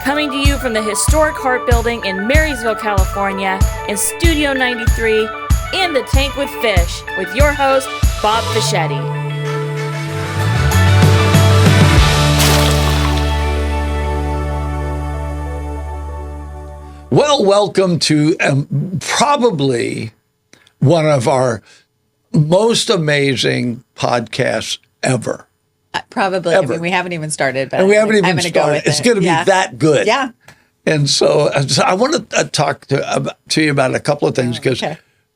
Coming to you from the historic Hart Building in Marysville, California, in Studio 93, in the Tank with Fish, with your host, Bob Fischetti. Well, welcome to probably one of our most amazing podcasts ever. Probably. Ever. I mean, we haven't even started, but And we haven't even I'm started. It's going to be that good. Yeah. And so I want to talk to you about a couple of things because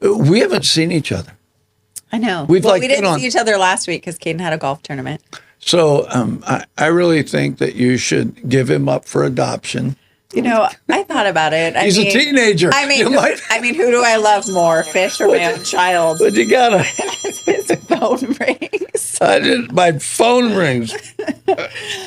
we haven't seen each other. I know. We didn't see each other last week because Caden had a golf tournament. So I really think that you should give him up for adoption. You know, I thought about it. He's a teenager. I mean, who do I love more, Fish or my own child? But you gotta. His phone rings. My phone rings.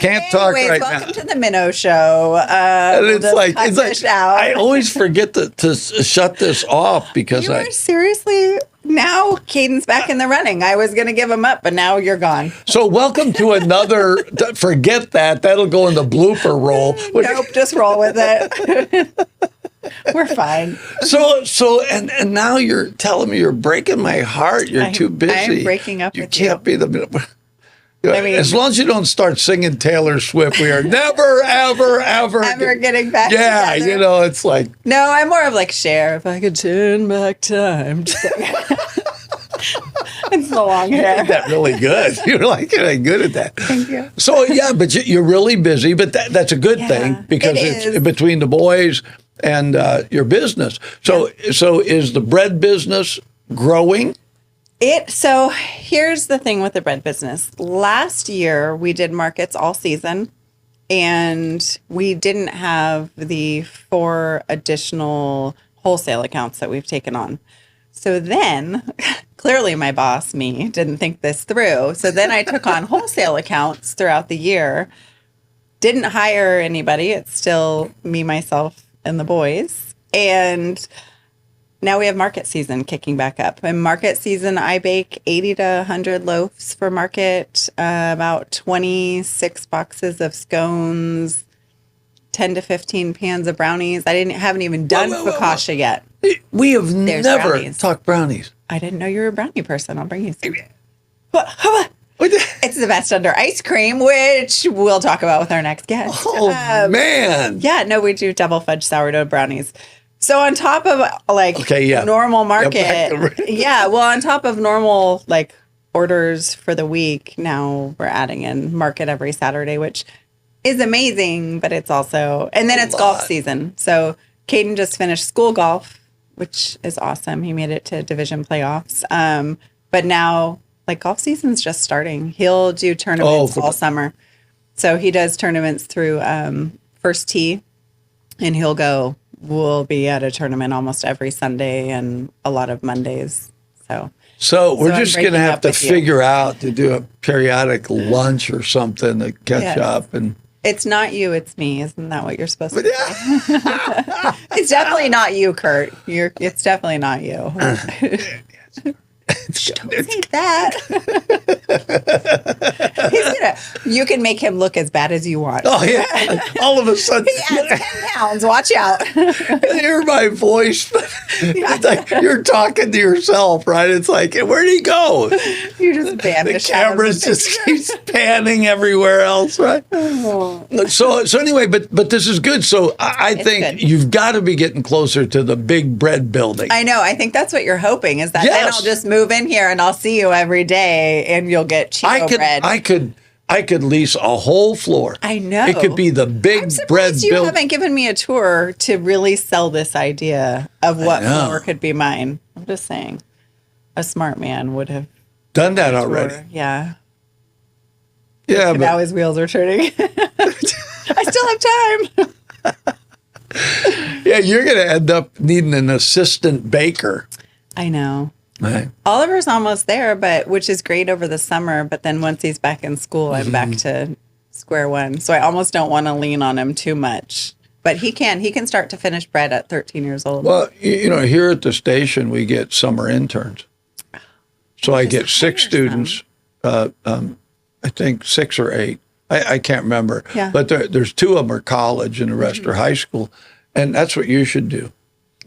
Can't talk right now. Welcome to the Minnow Show. And it's like out. I always forget to shut this off because you are seriously. Now Caden's back in the running. I was going to give him up, but now you're gone. So welcome to another. Forget that. That'll go in the blooper roll. Nope, just roll with it. We're fine. So and now you're telling me you're breaking my heart. You're too busy. I'm breaking up. You can't be the. I mean, as long as you don't start singing Taylor Swift, we are never, ever getting back. Yeah, together. you know, it's like. No, I'm more of like Cher. If I could turn back time. It's the long hair. You did that really good. You're good at that. Thank you. So yeah, but you're really busy. But that's a good thing because it's between the boys and your business. So is the bread business growing? So here's the thing with the bread business. Last year we did markets all season and we didn't have the 4 additional wholesale accounts that we've taken on. So then clearly my boss, me, didn't think this through. So then I took on wholesale accounts throughout the year, didn't hire anybody. It's still me, myself, and the boys. And now we have market season kicking back up. In market season, I bake 80 to 100 loaves for market, about 26 boxes of scones, 10 to 15 pans of brownies. I haven't even done focaccia yet. We have never brownies. Talked brownies. I didn't know you were a brownie person. I'll bring you some. It's the best under ice cream, which we'll talk about with our next guest. Oh, man. Yeah, no, we do double fudge sourdough brownies. So on top of normal market, on top of normal orders for the week, now we're adding in market every Saturday, which is amazing, but it's also, and then it's golf season. So Caden just finished school golf, which is awesome. He made it to division playoffs. But now golf season's just starting. He'll do tournaments all summer. So he does tournaments through First Tee and we'll be at a tournament almost every Sunday and a lot of Mondays. So we're just going to have to figure out to do a periodic lunch or something to catch up. And it's not you, it's me. Isn't that what you're supposed to say? It's definitely not you, Kurt. It's definitely not you. Don't say that. You can make him look as bad as you want. Oh, yeah. All of a sudden. He adds 10 pounds. Watch out. Hear my voice. It's like you're talking to yourself, right? It's like, where'd he go? You just vanish. The camera just keeps panning everywhere else, right? Oh. So anyway, but this is good. So I think you've got to be getting closer to the big bread building. I know. I think that's what you're hoping is that then I'll just move in here and I'll see you every day and you'll get Cheeto bread. I could lease a whole floor. I know. It could be the big bread building. You haven't given me a tour to really sell this idea of what floor could be mine. I'm just saying. A smart man would have done that already. Yeah. Yeah, but now his wheels are turning. I still have time. Yeah, you're going to end up needing an assistant baker. I know. Right. Oliver's almost there, which is great over the summer. But then once he's back in school, I'm back to square one. So I almost don't want to lean on him too much. But he can start to finish bread at 13 years old. Well, here at the station, we get summer interns. So I get 6 students, I think 6 or 8. I can't remember. Yeah. But there's 2 of them are college and the rest are high school. And that's what you should do.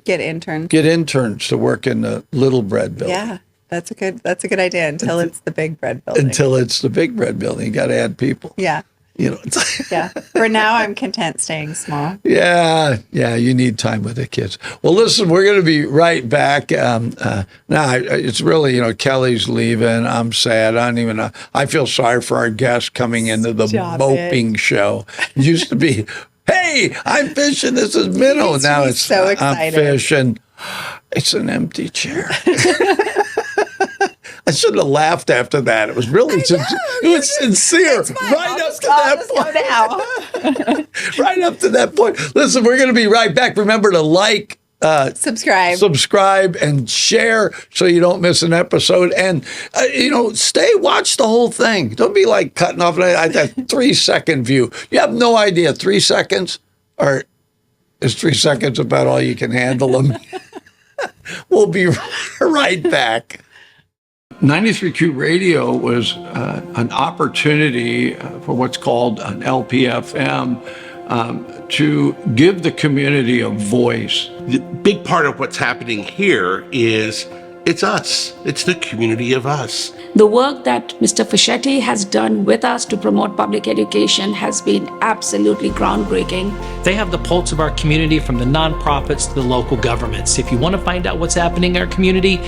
Get interns. Get interns to work in the little bread building. Yeah, that's a good idea until it's the big bread building. Until it's the big bread building. You got to add people. Yeah. You know, it's Yeah. For now, I'm content staying small. Yeah, you need time with the kids. Well, listen, we're going to be right back. Now, it's really, Kelly's leaving. I'm sad. I don't even know. I feel sorry for our guest coming into the moping show. It used to be, hey, I'm fishing. This is Minnow. Now it's so excited. I'm fishing. It's an empty chair. I shouldn't have laughed after that. It was really sincere. Right up to that point. Right up to that point. Listen, we're going to be right back. Remember to like, subscribe, and share so you don't miss an episode. And watch the whole thing. Don't be like cutting off at that 3-second view. You have no idea. 3 seconds, or is 3 seconds about all you can handle them? We'll be right back. 93Q Radio was an opportunity for what's called an LPFM to give the community a voice. The big part of what's happening here is it's us. It's the community of us. The work that Mr. Fischetti has done with us to promote public education has been absolutely groundbreaking. They have the pulse of our community, from the nonprofits to the local governments. If you want to find out what's happening in our community,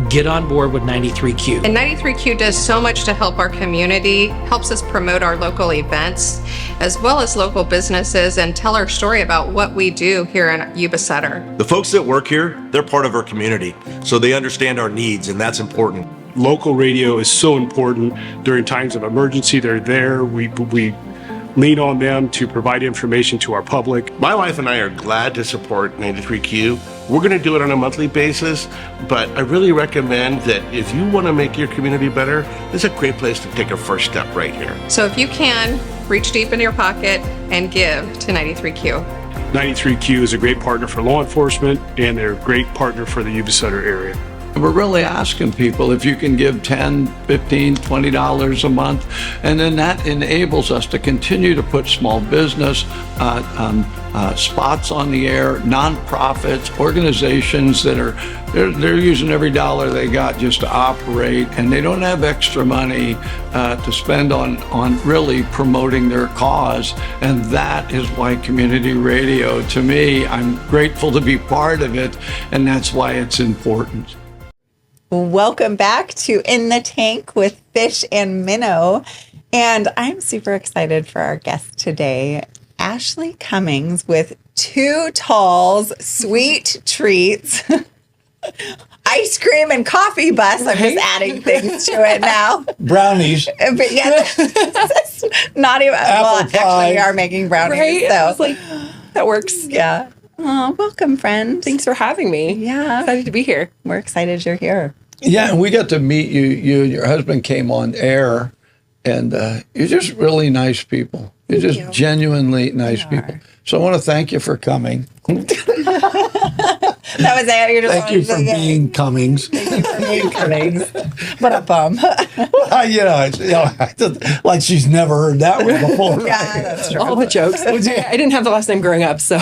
get on board with 93Q. And 93Q does so much to help our community, helps us promote our local events, as well as local businesses, and tell our story about what we do here in Yuba Sutter. The folks that work here, they're part of our community, so they understand our needs, and that's important. Local radio is so important. During times of emergency, they're there. We lean on them to provide information to our public. My wife and I are glad to support 93Q. We're going to do it on a monthly basis, but I really recommend that if you want to make your community better, it's a great place to take a first step right here. So if you can, reach deep in your pocket and give to 93Q. 93Q is a great partner for law enforcement, and they're a great partner for the Yuba Sutter area. We're really asking people if you can give $10, $15, $20 a month, and then that enables us to continue to put small business spots on the air, nonprofits, organizations that they're using every dollar they got just to operate, and they don't have extra money to spend on really promoting their cause. And that is why community radio, to me, I'm grateful to be part of it, and that's why it's important. Welcome back to In the Tank with Fish and Minnow. And I'm super excited for our guest today, Ashley Cummings with 2Talls Sweet Treats. Ice cream and coffee bus. I'm just adding things to it now. Brownies. But yeah, that's not even. Apple pie. Actually, we are making brownies. Right? So. I was like, that works. Yeah. Oh, welcome, friend. Thanks for having me. Yeah. Excited to be here. We're excited you're here. Yeah, and we got to meet you. You and your husband came on air, and you're just really nice people. You're just genuinely nice people. So I want to thank you for coming. That was it. You're just Thank you for being Cummings. What a bum. Like she's never heard that one before. Yeah, that's true. All the jokes. I didn't have the last name growing up, so.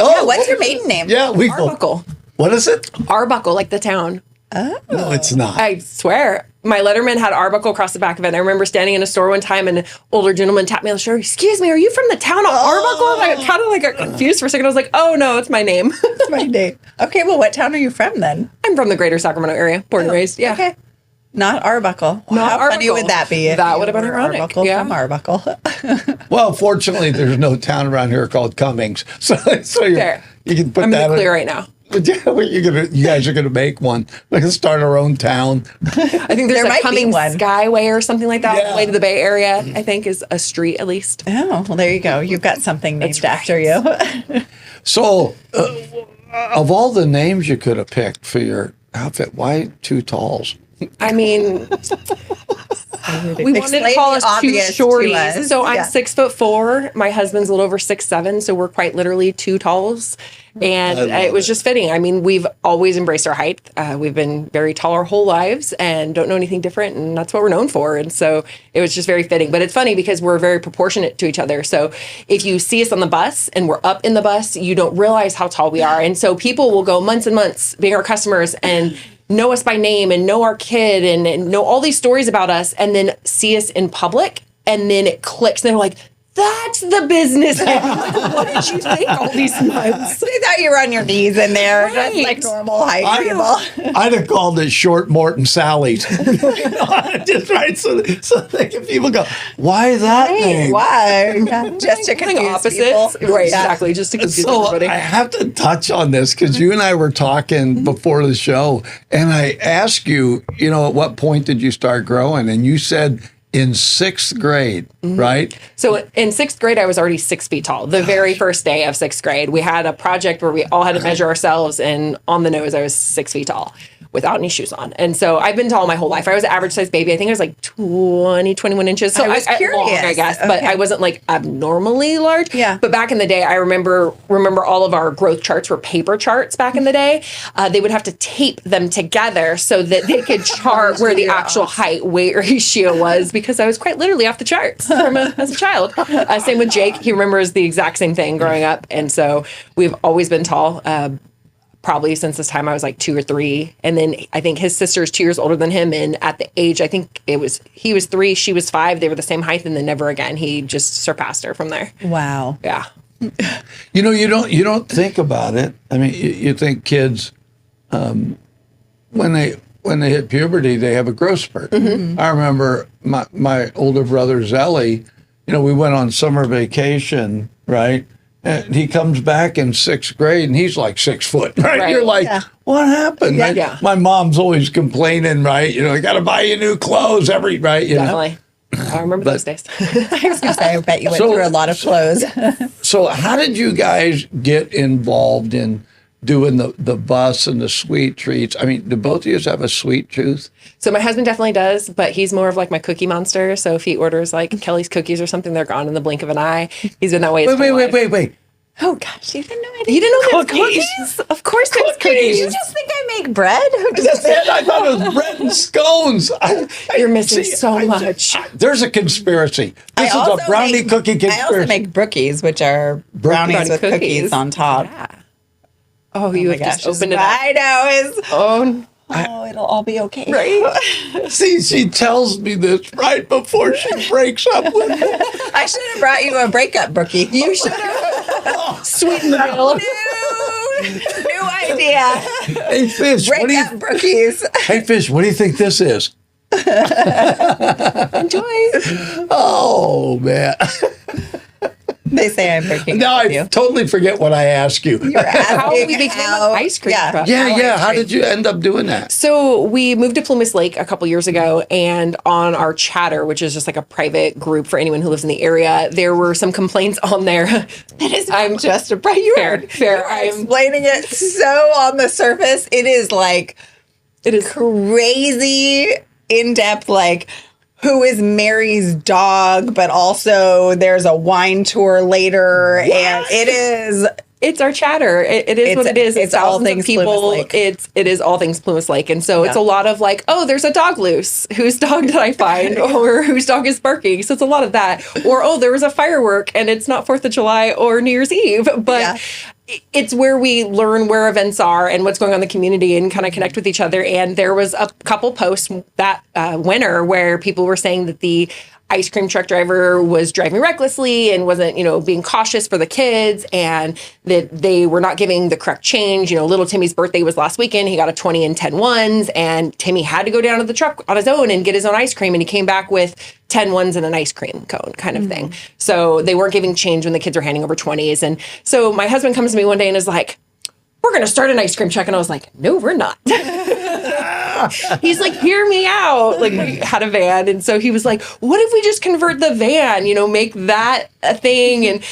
Oh, what's your maiden name? Yeah, Arbuckle. What is it? Arbuckle, like the town. Oh. No, it's not. I swear. My Letterman had Arbuckle across the back of it. I remember standing in a store one time and an older gentleman tapped me on the shoulder. Excuse me, are you from the town of Arbuckle? And I kind of got confused for a second. I was like, oh no, it's my name. It's my name. Okay, well, what town are you from then? I'm from the greater Sacramento area, born and raised. Yeah. Okay. Not Arbuckle. Not How funny Arbuckle. would that be? That would have been ironic. Arbuckle from Arbuckle. Well, fortunately, there's no town around here called Cummings. So Fair. you can put I'm that clear right now. You guys are gonna make one. We can start our own town. I think there's There a might be Cummings one. Skyway or something like that Yeah. all the way to the Bay Area, I think is a street at least. Oh, well, there you go. You've got something named That's after you. So, of all the names you could have picked for your outfit, why 2Talls? I mean, We wanted to call us two shorties. So I'm Yeah. 6'4". My husband's a little over 6'7", so we're quite literally 2Talls. And it was just fitting. I mean, we've always embraced our height. We've been very tall our whole lives and don't know anything different. And that's what we're known for. And so it was just very fitting. But it's funny because we're very proportionate to each other. So if you see us on the bus and we're up in the bus, you don't realize how tall we are. And so people will go months and months being our customers and know us by name and know our kid and know all these stories about us and then see us in public. And then it clicks. And they're like, that's the business. Like, what did you think all these months? They thought you were on your knees in there, Right. just like normal height people. I'd have called it Short Morton Sally's. Just right, so people go, why that name? Why? Just to confuse opposites. people. Right, Yeah. exactly. Just to confuse So everybody. I have to touch on this because you and I were talking before the show, and I asked you, at what point did you start growing? And you said in 6th grade, right? So in 6th grade, I was already 6 feet tall. The very first day of 6th grade, we had a project where we all had to measure ourselves, and on the nose, I was 6 feet tall without any shoes on. And so I've been tall my whole life. I was an average size baby. I think I was like 21 inches. So I was curious. Long, I guess, but I wasn't like abnormally large. Yeah. But back in the day, I remember all of our growth charts were paper charts back in the day. They would have to tape them together so that they could chart where the actual height weight ratio was, because I was quite literally off the charts as a child. Same with Jake. He remembers the exact same thing growing up. And so we've always been tall. Probably since this time I was like 2 or 3. And then I think his sister's 2 years older than him. And at the age, I think he was 3, she was 5. They were the same height, and then never again. He just surpassed her from there. Wow. Yeah. You don't think about it. I mean, you think kids, when they hit puberty, they have a growth spurt. Mm-hmm. I remember my older brother Zelly. We went on summer vacation, right? And he comes back in 6th grade, and he's like 6 foot, right? Right. You're like, Yeah. what happened? Yeah. Right? Yeah. My mom's always complaining, right? I got to buy you new clothes right? Definitely. I remember those days. I was going to say, I bet you went through a lot of clothes. So how did you guys get involved in doing the bus and the sweet treats? I mean, do both of you have a sweet tooth? So my husband definitely does, but he's more of like my cookie monster. So if he orders like Kelly's cookies or something, they're gone in the blink of an eye. He's been that way. his whole life. Wait. Oh, gosh, you didn't know I did. You didn't know there's Cookies? cookies? Of course there's Did cookies. you just think I make bread? That's it. I thought it was bread and scones. You're missing so much. There's a conspiracy. This is a brownie cookie conspiracy. I also make brookies, which are brownies Brownie with cookies cookies. on top. Yeah. Oh, you have just opened it up. I know. Oh, It'll all be okay. right. See, she tells me this right before she breaks up with me. I should have brought you a breakup, Brookie. You should have sweetened the bill. New idea. Hey, Fish, Breakup Brookies. Hey, Fish, what do you think this is? Enjoy. Oh, man. They say I'm breaking Now up with I you. totally forget what I asked you. You're asking How we became an ice cream truck. Yeah. How did you end up doing that? So we moved to Plumas Lake a couple years ago, and on our chatter, which is just like a private group for anyone who lives in the area, there were some complaints on there. It is just a break. Fair. I'm explaining it so on the surface. It is like It is crazy in depth, like who is Mary's dog, but also there's a wine tour later, and It's our chatter. It is what it is. It's all thousands of things people. Plumas Lake. It is all things Plumas Lake, and so it's a lot of like, oh, there's a dog loose. Whose dog did I find? Or whose dog is barking? So it's a lot of that. Or oh, there was a firework, and it's not 4th of July or New Year's Eve, but. It's where we learn where events are and what's going on in the community and kind of connect with each other. And there was a couple posts that winter where people were saying that the ice cream truck driver was driving recklessly and wasn't, being cautious for the kids, and that they were not giving the correct change. Little Timmy's birthday was last weekend. He got a 20 and 10 ones, and Timmy had to go down to the truck on his own and get his own ice cream. And he came back with 10 ones and an ice cream cone kind of thing. So they weren't giving change when the kids were handing over 20s. And so my husband comes to me one day and is like, we're going to start an ice cream truck. And I was like, no, we're not. He's like, hear me out. Like, we had a van. And so he was like, what if we just convert the van, make that a thing? And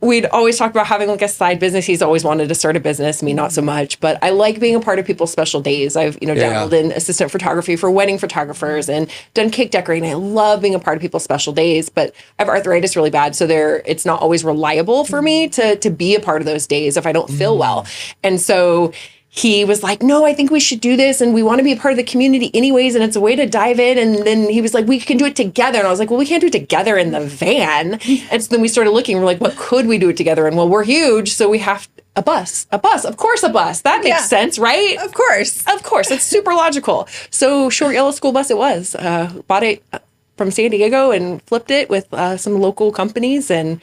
we'd always talk about having like a side business. He's always wanted to start a business, me not so much, but I like being a part of people's special days. I've, dabbled in assistant photography for wedding photographers and done cake decorating. I love being a part of people's special days, but I have arthritis really bad. So it's not always reliable for me to be a part of those days if I don't feel well. And so he was like, no, I think we should do this. And we want to be a part of the community anyways. And it's a way to dive in. And then he was like, we can do it together. And I was like, well, we can't do it together in the van. And so then we started looking, we're like, what could we do it together in? Well, we're huge. So we have a bus, of course, a bus. That makes sense, right? Of course. It's super logical. So short yellow school bus it was. Bought it from San Diego and flipped it with some local companies, and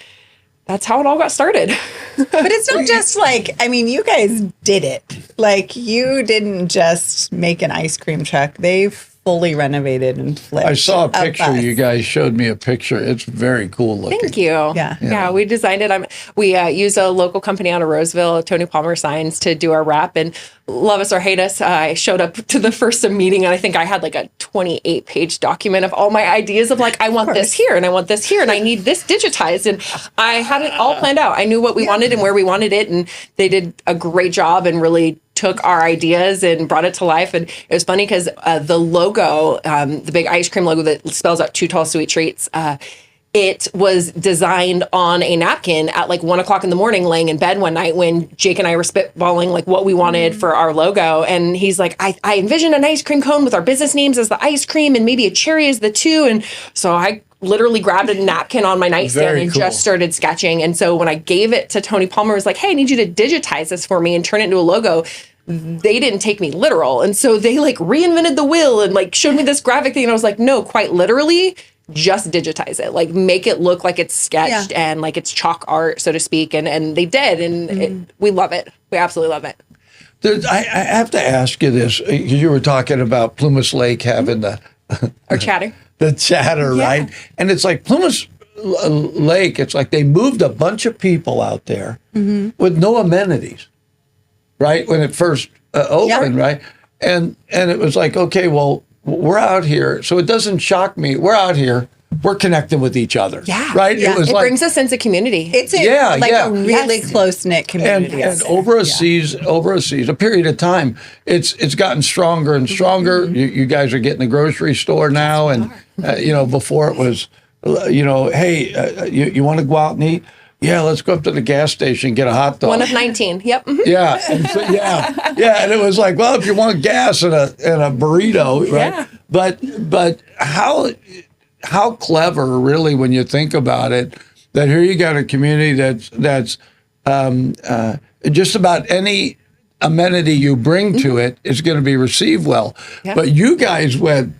that's how it all got started. But it's not just like, I mean, you guys did it. Like, you didn't just make an ice cream truck. They fully renovated and flipped. I saw a picture. You guys showed me a picture. It's very cool looking. Thank you. Yeah, we designed it. We use a local company out of Roseville, Tony Palmer Signs, to do our wrap. And love us or hate us, I showed up to the first meeting, and I think I had like a 28-page document of all my ideas of like, I want this here, and I want this here, and I need this digitized. And I had it all planned out. I knew what we wanted and where we wanted it, and they did a great job and really took our ideas and brought it to life. And it was funny because the logo, the big ice cream logo that spells out 2Talls Sweet Treats, it was designed on a napkin at like 1 o'clock in the morning, laying in bed one night when Jake and I were spitballing like what we wanted for our logo. And he's like, I envisioned an ice cream cone with our business names as the ice cream and maybe a cherry as the 2. And so I literally grabbed a napkin on my nightstand and just started sketching. And so when I gave it to Tony Palmer, I was like, hey, I need you to digitize this for me and turn it into a logo. They didn't take me literal. And so they like reinvented the wheel and like showed me this graphic thing. And I was like, no, quite literally, just digitize it. Like make it look like it's sketched and like it's chalk art, so to speak. And they did. And we love it. We absolutely love it. I have to ask you this. You were talking about Plumas Lake having our chatter. The chatter, right? And it's like Plumas Lake, it's like they moved a bunch of people out there with no amenities, right? When it first opened, right? And it was like, okay, well, we're out here. So it doesn't shock me. We're out here. We're connecting with each other. Yeah. Right? Yeah. It brings a sense of community. It's a really close-knit community. And over a season, a period of time, it's gotten stronger and stronger. You guys are getting the grocery store now. And, before it was, hey, you want to go out and eat? Yeah, let's go up to the gas station and get a hot dog. One of 19. Yep. Mm-hmm. Yeah. And so, and it was like, well, if you want gas and a burrito, right? Yeah. But how clever, really, when you think about it, that here you got a community that's just about any amenity you bring to it is going to be received well. Yeah. But you guys went,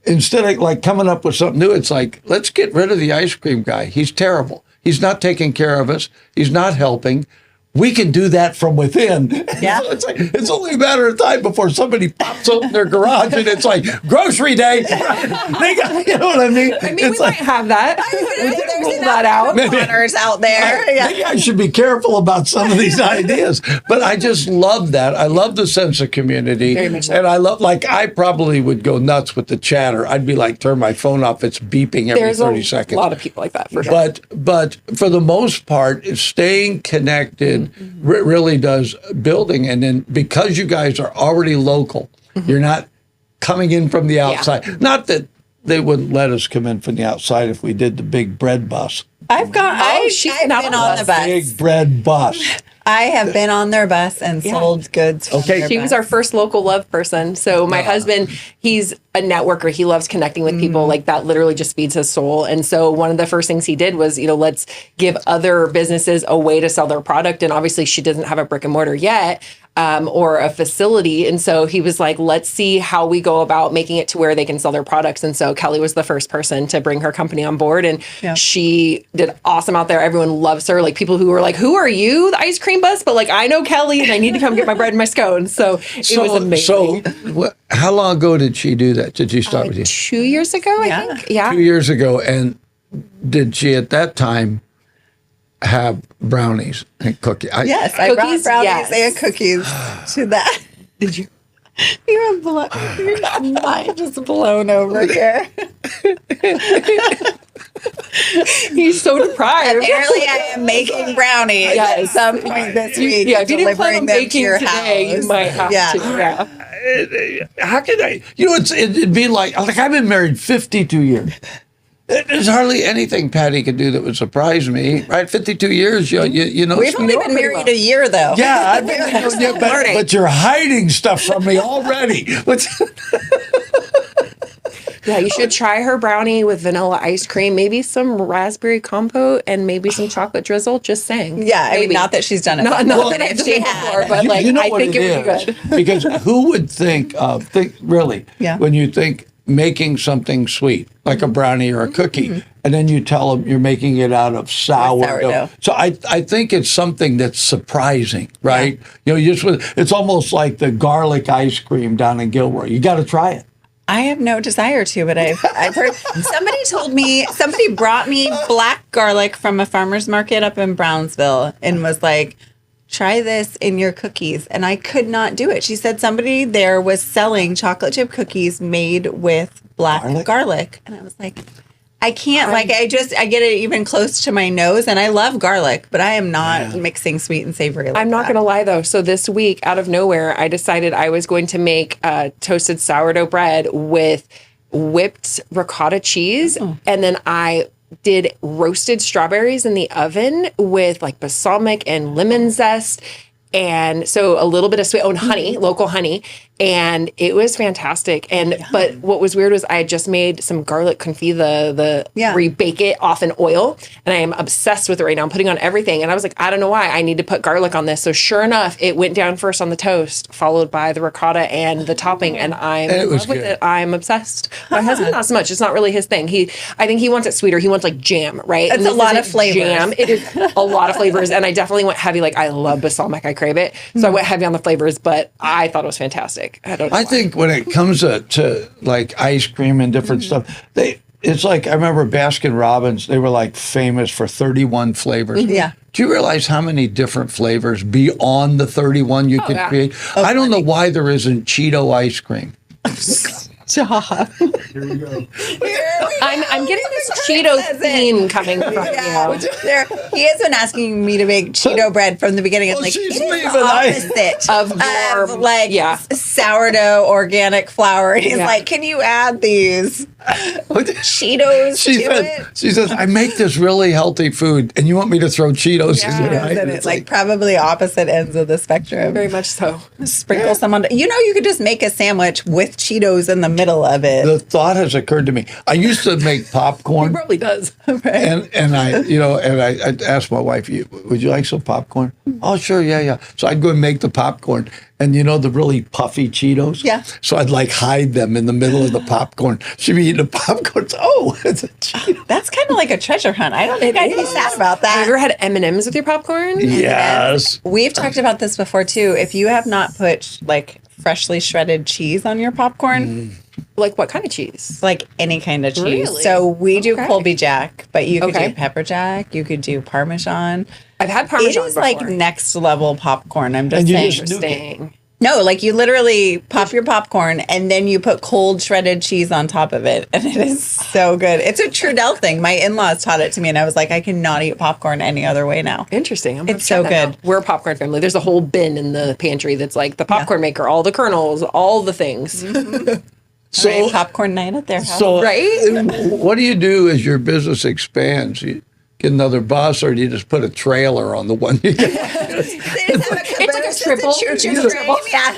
instead of like coming up with something new, it's like, let's get rid of the ice cream guy. He's terrible. He's not taking care of us. He's not helping. We can do that from within. Yeah. So it's only a matter of time before somebody pops open their garage and it's like grocery day. They got, you know what I mean? We might have that. There's that out. Runners out there. Maybe I should be careful about some of these ideas. But I just love that. I love the sense of community. Very much so. And I love, I probably would go nuts with the chatter. I'd be like, turn my phone off. It's beeping every 30 seconds. There's a lot of people like that, for sure. But for the most part, staying connected really does building. And then because you guys are already local, you're not coming in from the outside. Yeah. Not that they wouldn't let us come in from the outside if we did the big bread bus. I've been on the bus. Big bread bus. I have been on their bus and sold goods. She was our first local love person. So my husband, he's a networker. He loves connecting with people. Like that literally just feeds his soul. And so one of the first things he did was, let's give other businesses a way to sell their product. And obviously she doesn't have a brick and mortar yet. Or a facility. And so he was like, let's see how we go about making it to where they can sell their products. And so Kelly was the first person to bring her company on board. And she did awesome out there. Everyone loves her. Like people who were like, who are you? The ice cream bus? But like, I know Kelly and I need to come get my bread and my scones. So it was amazing. So how long ago did she do that? Did she start with you? 2 years ago, I think. Yeah. 2 years ago. And did she at that time have brownies and cookies? Yes, I brought brownies and cookies to that. Did you? You're blown. Your mind just blown over here. He's so deprived. Apparently, I am making brownies at some point this week. Yeah, if you didn't plan on delivering them to baking your today, house. you might have to. Yeah. How can I? It'd be like I've been married 52 years. There's hardly anything Patty could do that would surprise me, right? 52 years, you know. We've only been married a year, though. Yeah, I've been, but you're hiding stuff from me already. Yeah, you should try her brownie with vanilla ice cream, maybe some raspberry compote, and maybe some chocolate drizzle. Just saying. Yeah, I mean, not that she's done it. Not that if I've she done it had. before, but like, I think it would be good. Because who would think really, when you think making something sweet, like a brownie or a cookie, and then you tell them you're making it out of sourdough. So I think it's something that's surprising, right? Yeah. It's almost like the garlic ice cream down in Gilroy. You got to try it. I have no desire to, but I've heard somebody brought me black garlic from a farmer's market up in Brownsville and was like, try this in your cookies. And I could not do it. She said somebody there was selling chocolate chip cookies made with black garlic. And I was like, I can't, I get it even close to my nose, and I love garlic, but I am not mixing sweet and savory. I'm not going to lie, though. So this week, out of nowhere, I decided I was going to make toasted sourdough bread with whipped ricotta cheese, and then I did roasted strawberries in the oven with like balsamic and lemon zest. And so a little bit of sweet honey, local honey, and it was fantastic. And but what was weird was I had just made some garlic confit, where you bake it off in oil, and I am obsessed with it right now. I'm putting on everything, and I was like, I don't know why I need to put garlic on this. So sure enough, it went down first on the toast, followed by the ricotta and the topping, and I'm in love with it. I'm obsessed. My husband not so much. It's not really his thing. I think he wants it sweeter. He wants like jam, right? It's a lot of flavors. Jam. It is a lot of flavors, and I definitely went heavy. Like I love balsamic. I crave it. So I went heavy on the flavors, but I thought it was fantastic. I think when it comes to like ice cream and different stuff, it's like I remember Baskin Robbins, they were like famous for 31 flavors. Yeah. Do you realize how many different flavors beyond the 31 you could create? I don't know why there isn't Cheeto ice cream. Stop. Here we go. I'm getting this Cheeto theme coming from you. He has been asking me to make Cheeto bread from the beginning. I'm like, it is the opposite of like sourdough organic flour. And he's like, can you add these Cheetos to it? She says, I make this really healthy food, and you want me to throw Cheetos in it, right? It's like probably opposite ends of the spectrum. Very much so. Sprinkle some on. You could just make a sandwich with Cheetos in the middle of it. The thought has occurred to me. I used to make popcorn. He probably does. Right. And I asked my wife, would you like some popcorn? Oh, sure, yeah. So I'd go and make the popcorn. And the really puffy Cheetos? Yeah. So I'd like hide them in the middle of the popcorn. She'd be eating the popcorn. Oh, it's a Cheeto. That's kind of like a treasure hunt. I don't think I'd be sad about that. Have you ever had M&Ms with your popcorn? Yes. We've talked about this before, too. If you have not put, like, freshly shredded cheese on your popcorn. Like what kind of cheese? Like any kind of cheese. Really? So we do Colby Jack, but you could do pepper jack. You could do Parmesan. I've had Parmesan It is before. like next level popcorn. I'm just saying. Interesting. No, like you literally pop your popcorn and then you put cold shredded cheese on top of it. And it is so good. It's a Trudell thing. My in-laws taught it to me and I was like, I cannot eat popcorn any other way now. Interesting. It's so good. Out. We're a popcorn family. There's a whole bin in the pantry that's like the popcorn maker, all the kernels, all the things. So popcorn night at their house. So right? What do you do as your business expands? You get another bus, or do you just put a trailer on the one you get? It's like a triple.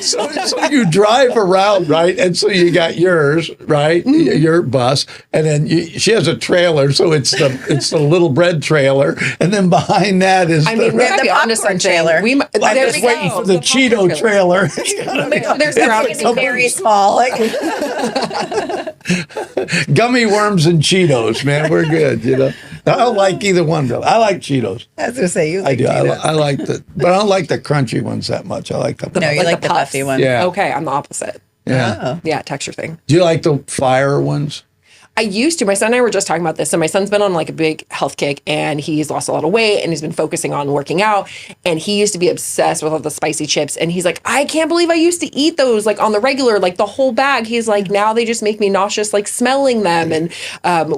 So you drive around, right? And so you got yours, right? Your bus, and then she has a trailer, so it's the little bread trailer, and then behind that is the popcorn trailer. I'm just waiting for the Cheeto trailer. There's very small. Like gummy worms and Cheetos, man. We're good, I don't like either one, though. I like Cheetos. I was going to say, you like I do. Cheetos. I like but I don't like the crunchy ones that much. I like the No, you like the puffy ones. Yeah. Okay, I'm the opposite. Yeah. Yeah, texture thing. Do you like the fire ones? I used to. My son and I were just talking about this. So my son's been on like a big health kick, and he's lost a lot of weight, and he's been focusing on working out. And he used to be obsessed with all the spicy chips. And he's like, I can't believe I used to eat those like on the regular, like the whole bag. He's like, now they just make me nauseous, like smelling them. And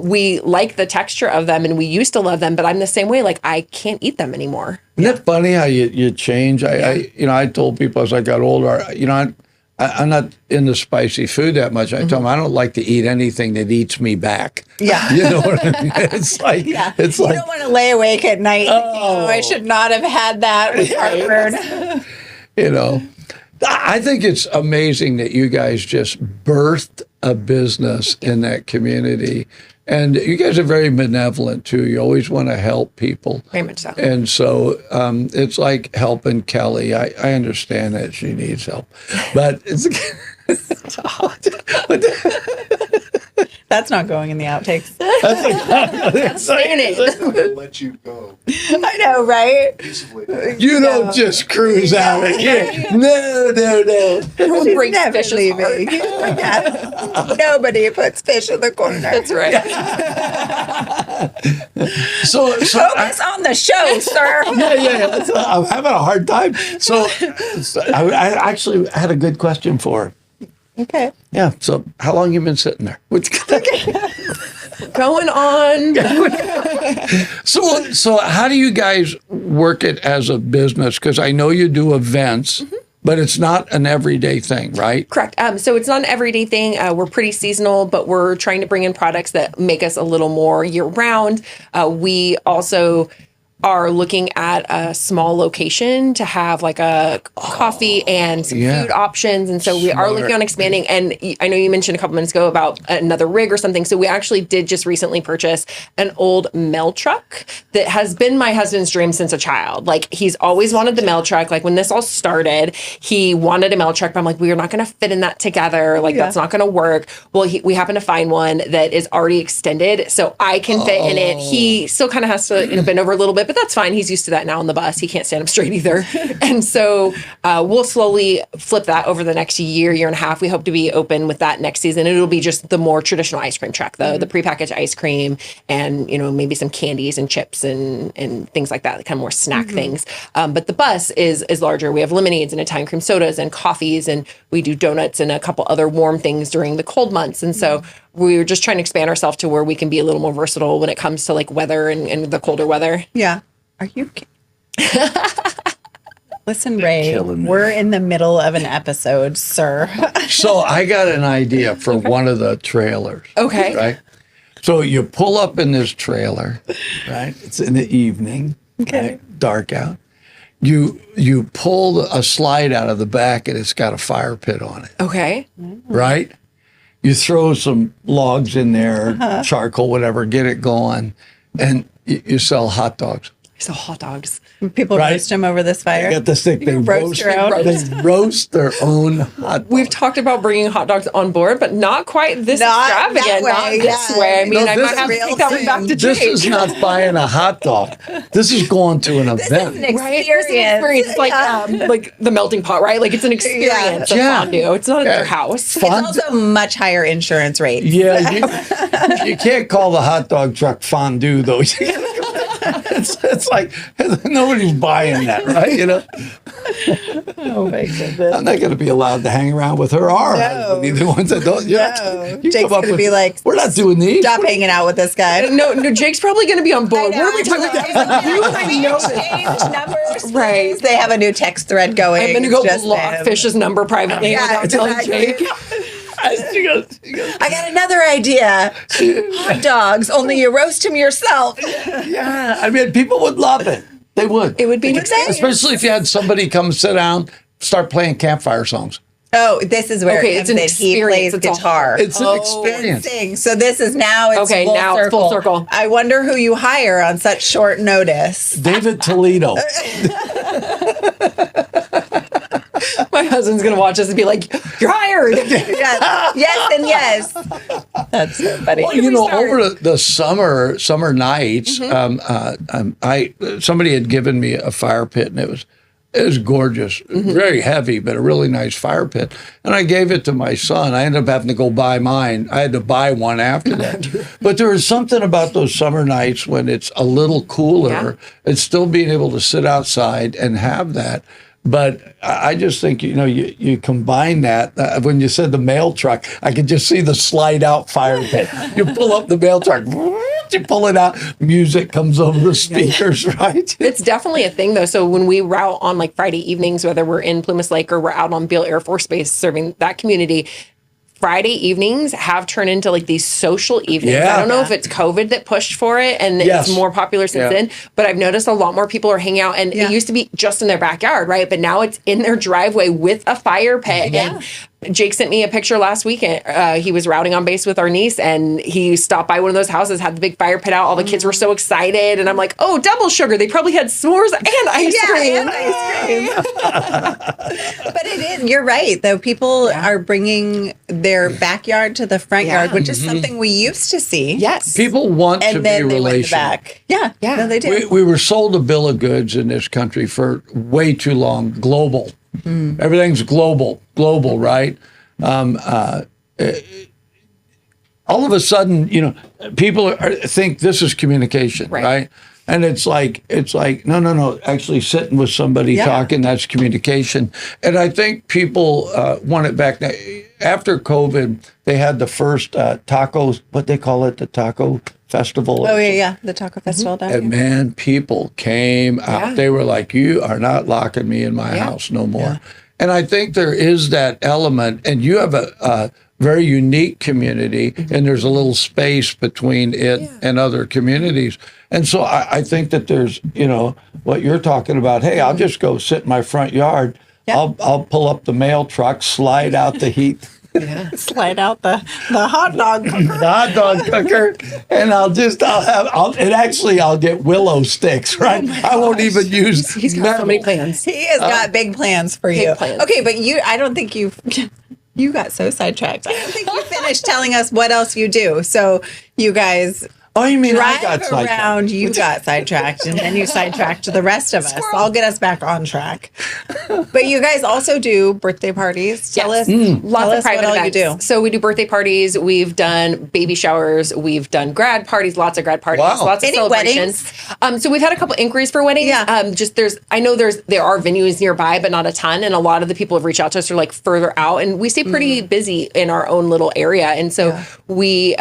we like the texture of them, and we used to love them, but I'm the same way. Like I can't eat them anymore. Isn't that funny how you change? I told people as I got older, I'm not into spicy food that much. I told them I don't like to eat anything that eats me back. Yeah. You know what I mean? It's like, you don't want to lay awake at night thinking, I should not have had that with heartburn. I think it's amazing that you guys just birthed a business in that community. And you guys are very benevolent, too. You always want to help people. Very much so. And so it's like helping Kelly. I understand that she needs help. But it's... That's not going in the outtakes. That's saying it. Let you go. I know, right? You don't just cruise out again. No. Everyone breaks fish leaving. Yeah. Nobody puts fish in the corner. That's right. So focus on the show, sir. Yeah. I'm having a hard time. So I actually had a good question for her. Okay. Yeah. So how long you been sitting there? Going on. So how do you guys work it as a business? Because I know you do events, but it's not an everyday thing, right? Correct. So it's not an everyday thing. We're pretty seasonal, but we're trying to bring in products that make us a little more year round. We also are looking at a small location to have like a coffee and some food options. And so we are looking on expanding. And I know you mentioned a couple minutes ago about another rig or something. So we actually did just recently purchase an old mail truck that has been my husband's dream since a child. Like he's always wanted the mail truck. Like when this all started, he wanted a mail truck, but I'm like, we are not going to fit in that together. Like that's not going to work. Well, we happen to find one that is already extended. So I can fit in it. He still kind of has to bend over a little bit, but that's fine. He's used to that now on the bus. He can't stand up straight either. And so we'll slowly flip that over the next year and a half. We hope to be open with that next season. It'll be just the more traditional ice cream truck, the prepackaged ice cream and, maybe some candies and chips and things like that, kind of more snack things. But the bus is larger. We have lemonades and Italian cream sodas and coffees, and we do donuts and a couple other warm things during the cold months. And so we're just trying to expand ourselves to where we can be a little more versatile when it comes to like weather and the colder weather. Yeah. Are you Listen, Ray, we're in the middle of an episode, sir. So I got an idea for one of the trailers. Okay. Right? So you pull up in this trailer, right? It's in the evening, right? Dark out. You pull a slide out of the back and it's got a fire pit on it. Okay. Right? You throw some logs in there, charcoal, whatever, get it going, and you sell hot dogs. So hot dogs. People roast them over this fire. They got this thing. They roast their own hot dogs. We've talked about bringing hot dogs on board, but not quite this extravagant. Not this way. I mean, I might have to take that one back to Jake. This is not buying a hot dog. This is going to an event. This is an experience. It's like the melting pot, right? Like it's an experience of fondue. It's not at your house. It's also much higher insurance rates. Yeah, you can't call the hot dog truck fondue, though. It's like nobody's buying that, right? Oh my goodness! I'm not going to be allowed to hang around with her or husband, either ones that don't. Jake's going to be like, "We're not doing these. Stop hanging out with this guy." No, Jake's probably going to be on board. What are we talking about? I know exchange numbers, right? They have a new text thread going. I'm going to go block Fish's number privately without telling Jake. She goes, I got another idea. Hot dogs, only you roast them yourself. Yeah, I mean, people would love it. They would. It would be insane. Especially if you had somebody come sit down, start playing campfire songs. Oh, this is where it's an experience. He plays guitar. It's an experience. Sings. So this is now it's full circle. I wonder who you hire on such short notice. David Toledo. My husband's going to watch this and be like, "You're hired." Yes, and yes. That's so funny. Well, over the summer nights, somebody had given me a fire pit, and it was It was gorgeous, very heavy, but a really nice fire pit. And I gave it to my son. I ended up having to go buy mine. I had to buy one after that. But there is something about those summer nights when it's a little cooler, and still being able to sit outside and have that. But I just think, you combine that. When you said the mail truck, I could just see the slide out fire pit. You pull up the mail truck, you pull it out, music comes over the speakers, right? It's definitely a thing, though. So when we route on like Friday evenings, whether we're in Plumas Lake or we're out on Beale Air Force Base serving that community, Friday evenings have turned into like these social evenings. I don't know if it's COVID that pushed for it and it's more popular since then, but I've noticed a lot more people are hanging out, and it used to be just in their backyard, right? But now it's in their driveway with a fire pit. And Jake sent me a picture last weekend. He was routing on base with our niece, and he stopped by one of those houses, had the big fire pit out. All the kids were so excited, and I'm like, oh, double sugar. They probably had s'mores and ice cream. And ice cream. But it is, you're right, though. People are bringing their backyard to the front yard, which is something we used to see. Yes. People want to be they went relational. back. Yeah. No, they do. We were sold a bill of goods in this country for way too long. Global. Everything's global, right? All of a sudden, people think this is communication, right? And it's like, no. Actually, sitting with somebody talking, that's communication. And I think people want it back. Now, after COVID, they had the first tacos. What they call it, the taco festival. Oh yeah, the taco festival down here. And man, people came out. They were like, "You are not locking me in my house no more." Yeah. And I think there is that element, and you have a very unique community, and there's a little space between it and other communities. And so I think that there's, what you're talking about. Hey, I'll just go sit in my front yard. I'll pull up the mail truck, slide out the heat. Slide out the hot dog cooker. The hot dog cooker, and I'll get willow sticks, right? I won't even use. He's got so many plans. He has got big plans for you. Okay, but I don't think you got so sidetracked. I don't think you finished telling us what else you do. So you guys. Oh, you mean I got sidetracked? You got sidetracked, and then you sidetracked the rest of us. I'll get us back on track. But you guys also do birthday parties. Tell us, lots of private what events. You do. So we do birthday parties. We've done baby showers. We've done grad parties. Lots of grad parties. Wow. Lots of celebrations. So we've had a couple inquiries for weddings. Yeah. I know there are venues nearby, but not a ton. And a lot of the people have reached out to us are like further out, and we stay pretty busy in our own little area. And so we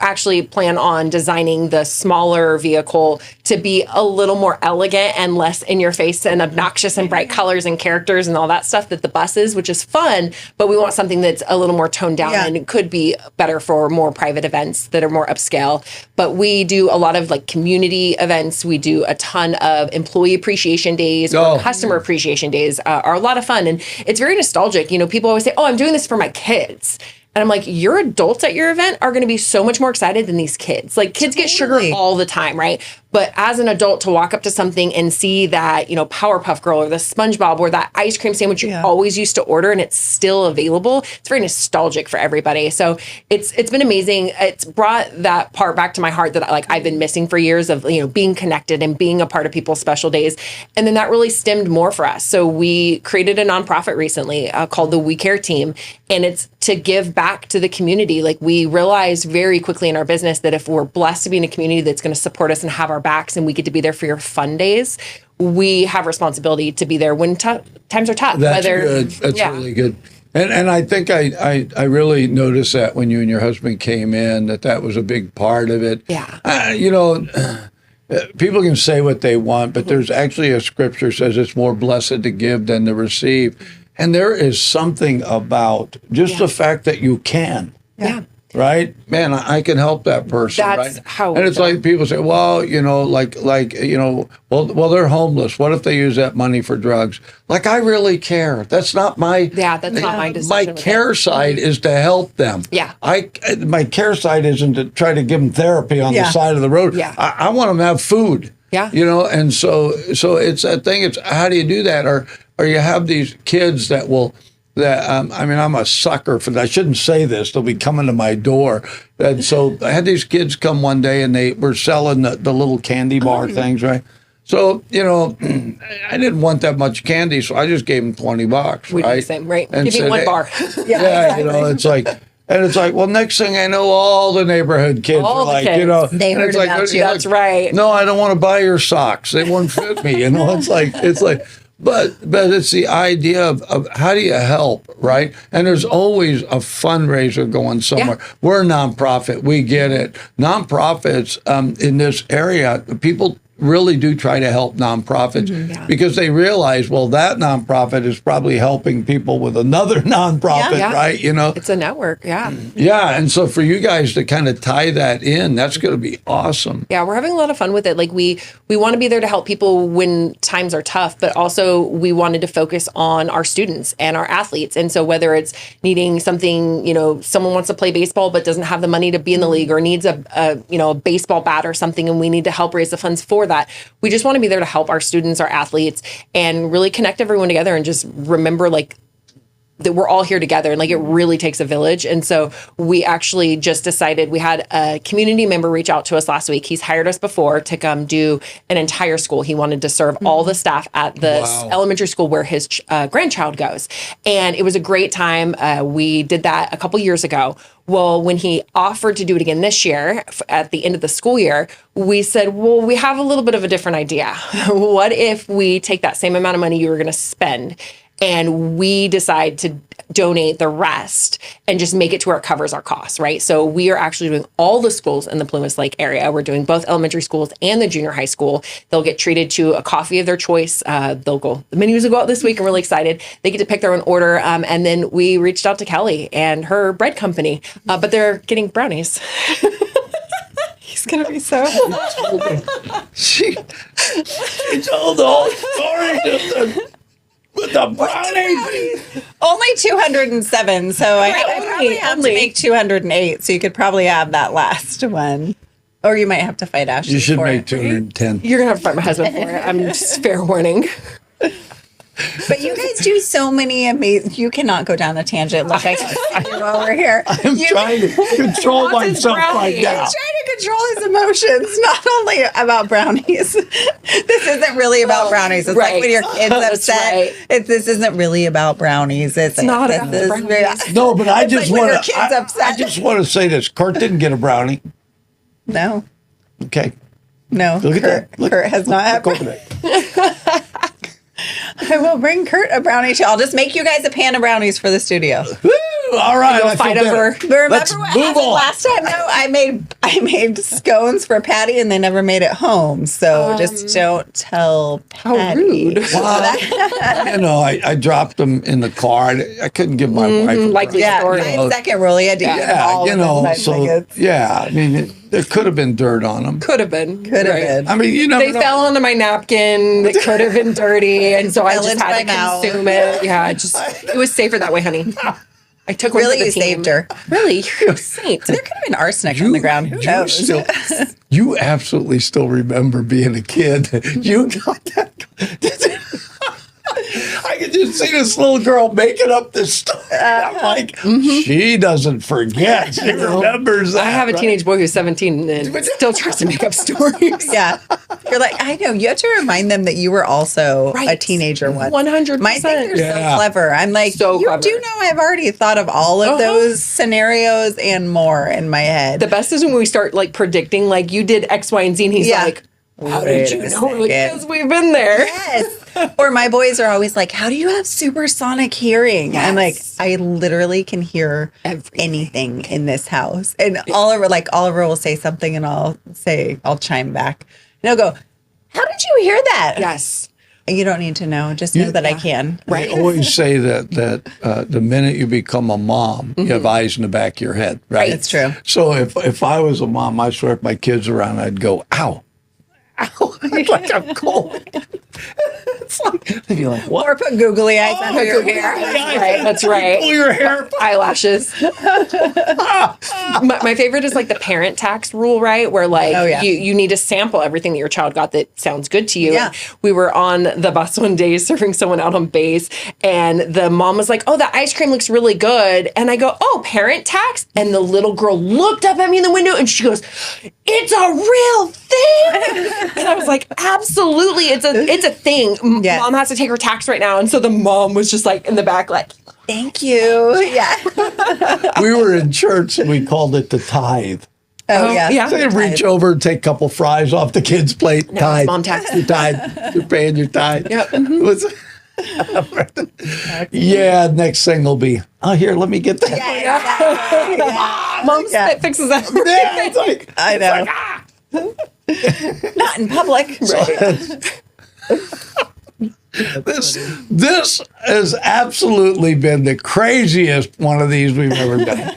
actually plan on designing the smaller vehicle to be a little more elegant and less in your face and obnoxious and bright colors and characters and all that stuff that the bus is, which is fun, but we want something that's a little more toned down and it could be better for more private events that are more upscale. But we do a lot of like community events. We do a ton of employee appreciation days or customer appreciation days are a lot of fun. And it's very nostalgic. People always say, oh, I'm doing this for my kids. And I'm like, your adults at your event are going to be so much more excited than these kids. Like kids get sugar all the time, right? But as an adult to walk up to something and see that, Powerpuff Girl or the SpongeBob or that ice cream sandwich you always used to order and it's still available, it's very nostalgic for everybody. So it's been amazing. It's brought that part back to my heart that I've been missing for years of, being connected and being a part of people's special days. And then that really stemmed more for us. So we created a nonprofit recently called the We Care Team. And it's to give back to the community. Like we realized very quickly in our business that if we're blessed to be in a community that's going to support us and have our backs and we get to be there for your fun days, we have responsibility to be there when times are tough. That's good. That's really good. And I think I really noticed that when you and your husband came in, that was a big part of it. Yeah. People can say what they want, but there's actually a scripture says it's more blessed to give than to receive. And there is something about just the fact that you can. Yeah. Right? Man, I can help that person. That's right? how. And it's like people say, well, well, they're homeless. What if they use that money for drugs? Like, I really care. That's not my. Yeah, that's not my decision. My care side is to help them. Yeah. My care side isn't to try to give them therapy on the side of the road. Yeah. I want them to have food. Yeah. And so it's that thing. It's how do you do that? Or you have these kids that will. I'm a sucker for that. I shouldn't say this. They'll be coming to my door. And so I had these kids come one day and they were selling the little candy bar things, right? So, I didn't want that much candy, so I just gave him $20, We do right? the same, right? And Give me said, one "Hey," bar. Yeah, it's like, well, next thing I know, all the neighborhood kids All are the like, kids. They and heard it's like, about you. That's right. No, I don't want to buy your socks. They won't fit me. It's like, but it's the idea of how do you help, right? And there's always a fundraiser going somewhere. Yeah. We're a nonprofit. We get it. Nonprofits in this area, people really do try to help nonprofits because they realize, well, that nonprofit is probably helping people with another nonprofit, right? It's a network. Yeah. Yeah. And so for you guys to kind of tie that in, that's going to be awesome. Yeah, we're having a lot of fun with it. Like we want to be there to help people when times are tough, but also we wanted to focus on our students and our athletes. And so whether it's needing something, someone wants to play baseball but doesn't have the money to be in the league, or needs a baseball bat or something, and we need to help raise the funds for that. We just want to be there to help our students, our athletes, and really connect everyone together and just remember that we're all here together, and it really takes a village. And so we actually just decided, we had a community member reach out to us last week. He's hired us before to come do an entire school. He wanted to serve all the staff at the elementary school where his grandchild goes. And it was a great time. We did that a couple years ago. Well, when he offered to do it again this year, at the end of the school year, we said, well, we have a little bit of a different idea. What if we take that same amount of money you were going to spend and we decide to donate the rest and just make it to where it covers our costs, right? So we are actually doing all the schools in the Plumas Lake area. We're doing both elementary schools and the junior high school. They'll get treated to a coffee of their choice. The menus will go out this week. I'm really excited. They get to pick their own order. And then we reached out to Kelly and her bread company, but they're getting brownies. He's going to be so She told the whole story with the brownies. Only 207, so I probably have to make 208, so you could probably have that last one. Or you might have to fight Ashley. You should for make it. 210. You're going to have to fight my husband for it. I'm just fair warning. But you guys do so many amazing. You cannot go down a tangent like I can while we're here. I'm trying to control myself right now. He's trying to control his emotions, not only about brownies. This isn't really about brownies. It's like when your kid's upset. This isn't really about brownies. It's not about brownies. No, but I just like want to. I just want to say this. Kurt didn't get a brownie. No. Okay. No. Look at that. Kurt has not had. Look over there. I will bring Kurt a brownie too. I'll just make you guys a pan of brownies for the studio. Woo! All right. We'll fight over. But remember Let's what move happened on. last time? No, I made scones for Patty and they never made it home. So just don't tell Patty. How rude. Wow. I dropped them in the car. I couldn't give my wife a like brownie. Yeah, story. my second rule, you had to eat them all within 5 seconds. I mean, there could have been dirt on them. Could have been. Could have been. I mean, you never They know. fell onto my napkin. It could have been dirty, and so I Fell just into had to my mouth. consume it. Yeah, it was safer that way, honey. I took one Really, for the you team. saved her. Really, you're a saint. There could have been arsenic on the ground. Who knows? You absolutely still remember being a kid. You got that. I could just see this little girl making up this story. I'm like, she doesn't forget. She remembers that. I have a right? teenage boy who's 17 and still tries to make up stories. Yeah. You're like, I know. You have to remind them that you were also a teenager once. 100%. My things are Yeah. so clever. I'm like, So you clever. do know I've already thought of all of those scenarios and more in my head. The best is when we start predicting, you did X, Y, and Z, and he's Yeah. like, how did you know? Because we've been there. Yes. Or my boys are always like, how do you have supersonic hearing? I'm like, I literally can hear anything in this house. And Oliver will say something and I'll chime back. And he'll go, how did you hear that? Yes. And you don't need to know. Just know that I can. I always say that the minute you become a mom, you have eyes in the back of your head, right? It's true. So if I was a mom, I swear if my kids around, I'd go, ow. Ow. Like I'm cold. It's like, they'd be like, what? Or put googly eyes under your hair. That's right. Pull your hair. Eyelashes. My favorite is like the parent tax rule, right? Where like you need to sample everything that your child got that sounds good to you. Yeah. We were on the bus one day serving someone out on base, and the mom was like, "Oh, the ice cream looks really good." And I go, "Oh, parent tax?" And the little girl looked up at me in the window and she goes, "It's a real thing." And I was like, "Absolutely, it's a thing. Yes. Mom has to take her tax right now." And so the mom was just like in the back, like, "Thank you." Yeah. We were in church and we called it the tithe. Oh, yeah. So you reach over and take a couple fries off the kid's plate. No, Tithe. mom tax. Your tithe. You're paying your tithe. Yep. Yeah, next thing will be, oh, here, let me get that. Yeah. Mom fixes that. Yeah, it's like, I know. Not in public. This has absolutely been the craziest one of these we've ever done.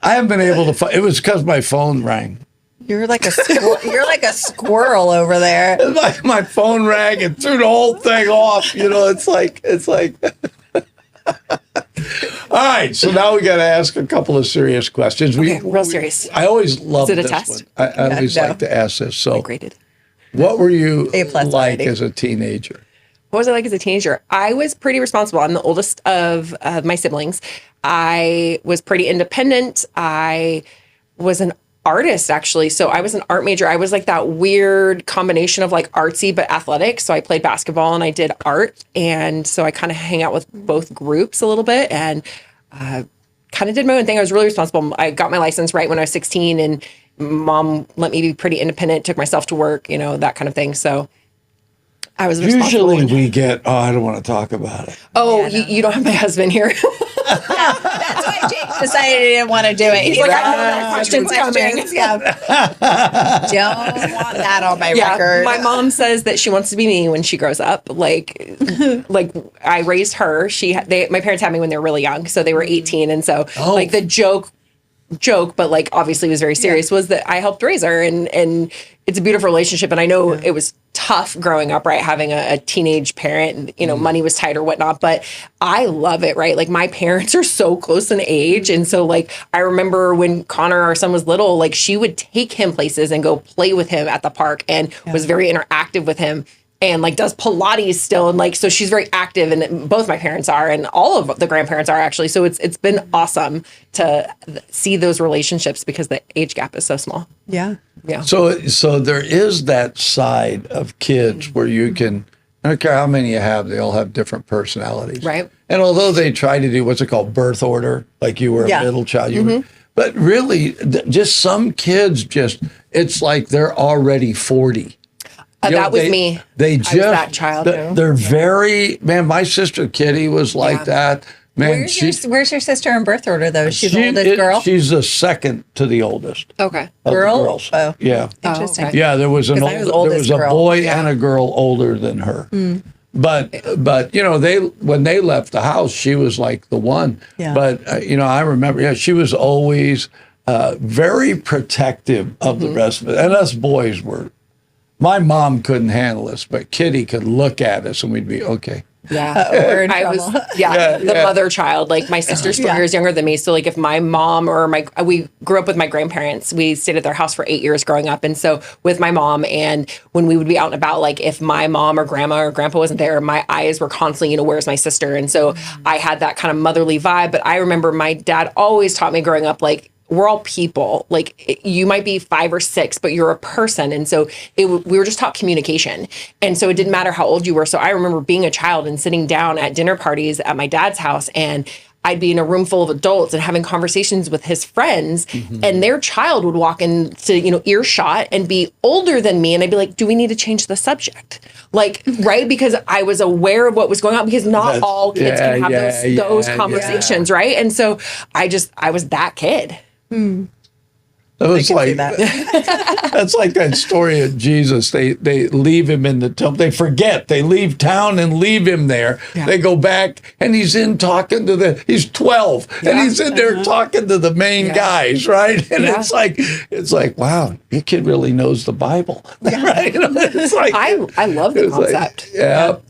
I haven't been able to find, it was because my phone rang. You're like a you're like a squirrel over there. My phone rang and threw the whole thing off. You know, it's like. All right, so now we got to ask a couple of serious questions. Real serious. I always love Is it a this test? one. I always like to ask this. So, Graded. what were you A+ like already. as a teenager? What was I like as a teenager? I was pretty responsible. I'm the oldest of my siblings. I was pretty independent. I was an artist, actually. So I was an art major. I was like that weird combination of like artsy but athletic. So I played basketball and I did art. And so I kind of hang out with both groups a little bit and kind of did my own thing. I was really responsible. I got my license right when I was 16 and mom let me be pretty independent, took myself to work, you know, that kind of thing. So I was responsible. Usually we get, I don't want to talk about it. Oh, you don't have my husband here. That's why Jake decided he didn't want to do it. He's like, I know that question's coming. Yeah. Don't want that on my record. My mom says that she wants to be me when she grows up. Like I raised her. My parents had me when they were really young, so they were 18, and so like the joke, but like obviously was very serious, was that I helped raise her, and it's a beautiful relationship. And I know it was tough growing up, right? Having a teenage parent, and, you know, money was tight or whatnot, but I love it, right? Like my parents are so close in age. And so like, I remember when Connor, our son, was little, like she would take him places and go play with him at the park and was very interactive with him. And like does Pilates still, and like so she's very active, and both my parents are, and all of the grandparents are actually. So it's been awesome to see those relationships because the age gap is so small. Yeah. So there is that side of kids where you can, I don't care how many you have, they all have different personalities. Right. And although they try to do what's it called, birth order, like you were a middle child, but really just some kids it's like they're already 40. That was me. They I just was that child. They're very, man, my sister Kitty was like that. Man, Where's your sister in birth order though? She's the oldest girl. She's the second to the oldest. Okay. Of the Girl? girls. Oh. Yeah. Interesting. okay. Yeah, there was I was oldest a girl. boy and a girl older than her. But you know, when they left the house, she was like the one. Yeah. But you know, I remember, she was always very protective of the rest of it, and us boys were. My mom couldn't handle us, but Kitty could look at us and we'd be okay. Yeah. We're in I was, trouble. the mother child. Like my sister's 4 years younger than me. So like if my mom or we grew up with my grandparents, we stayed at their house for 8 years growing up. And so with my mom, and when we would be out and about, like if my mom or grandma or grandpa wasn't there, my eyes were constantly, you know, where's my sister? And so I had that kind of motherly vibe. But I remember my dad always taught me growing up, like, we're all people. Like you might be 5 or 6, but you're a person. And so we were just taught communication. And so it didn't matter how old you were. So I remember being a child and sitting down at dinner parties at my dad's house, and I'd be in a room full of adults and having conversations with his friends, and their child would walk into, you know, earshot and be older than me. And I'd be like, do we need to change the subject? Like, right? Because I was aware of what was going on, because not all kids can have those conversations. Right. And so I was that kid. It was I can like see that. that's like that story of Jesus. They leave him in the temple. They forget. They leave town and leave him there. Yeah. They go back and he's in talking to he's 12 and he's in there talking to the main guys, right? And it's like, wow, your kid really knows the Bible, right? It's like I love the concept.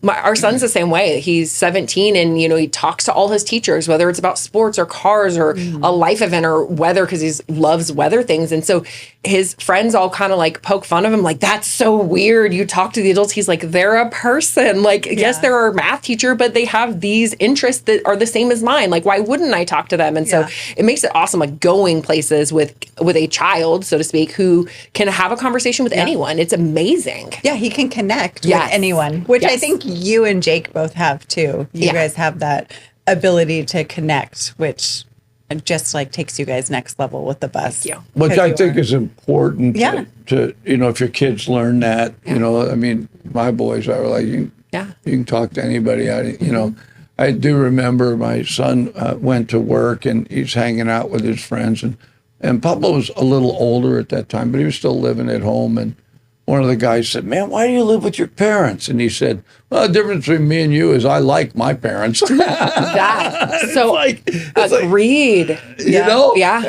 Our son's the same way. He's 17 and, he talks to all his teachers, whether it's about sports or cars or a life event or weather, because he loves weather things. And so his friends all kind of like poke fun of him, like, that's so weird. You talk to the adults. He's like, they're a person. Like, yes, they're a math teacher, but they have these interests that are the same as mine. Like, why wouldn't I talk to them? And so it makes it awesome, like going places with a child, so to speak, who can have a conversation with anyone. It's amazing. Yeah, he can connect with anyone, which I think you and Jake both have too. You guys have that ability to connect, which just like takes you guys next level with the bus. Which I think is important to if your kids learn that, I mean, my boys are like, you can talk to anybody. I do remember my son went to work and he's hanging out with his friends and Pablo was a little older at that time, but he was still living at home. And one of the guys said, "Man, why do you live with your parents?" And he said, "Well, the difference between me and you is I like my parents." Agreed. And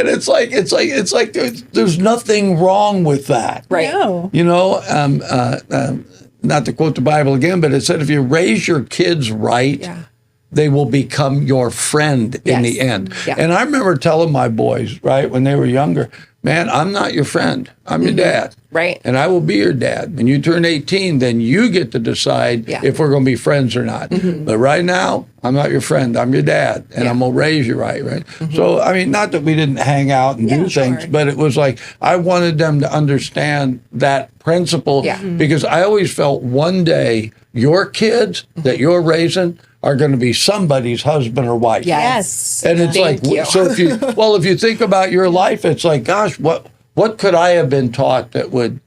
it's like there's nothing wrong with that, right? Not to quote the Bible again, but it said if you raise your kids right, they will become your friend in the end. And I remember telling my boys, right, when they were younger, man, I'm not your friend. I'm your dad. Right. And I will be your dad. When you turn 18, then you get to decide if we're going to be friends or not. But right now, I'm not your friend. I'm your dad. And I'm going to raise you right? So, I mean, not that we didn't hang out and do things, but it was like I wanted them to understand that principle because I always felt one day your kids that you're raising are going to be somebody's husband or wife. Yes. And it's so if you think about your life, it's like, gosh, what could I have been taught that would,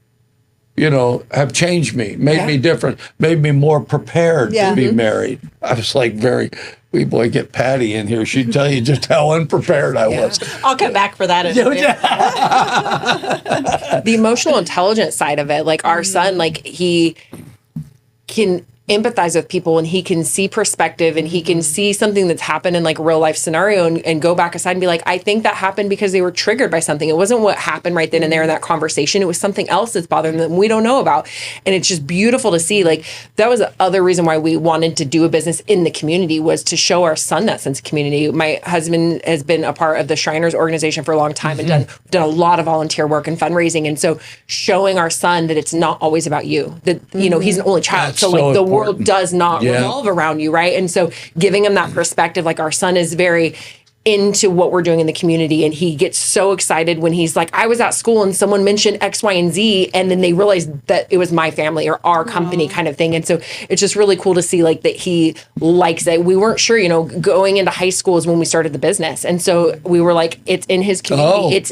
have changed me, made me different, made me more prepared to be married? I was like we boy, get Patty in here. She'd tell you just how unprepared I was. I'll come back for that. The emotional intelligence side of it, like our son, like he can empathize with people and he can see perspective and he can see something that's happened in like a real life scenario and go back aside and be like, I think that happened because they were triggered by something. It wasn't what happened right then and there in that conversation. It was something else that's bothering them we don't know about. And it's just beautiful to see. Like that was the other reason why we wanted to do a business in the community was to show our son that sense of community. My husband has been a part of the Shriners organization for a long time and done a lot of volunteer work and fundraising. And so showing our son that it's not always about you, that, he's an only child. That's so like the important. world does not revolve around you, right? And so giving him that perspective, like our son is very into what we're doing in the community and he gets so excited when he's like, I was at school and someone mentioned X, Y, and Z and then they realized that it was my family or our company kind of thing. And so it's just really cool to see like that he likes it. We weren't sure, going into high school is when we started the business. And so we were like, it's in his community. It's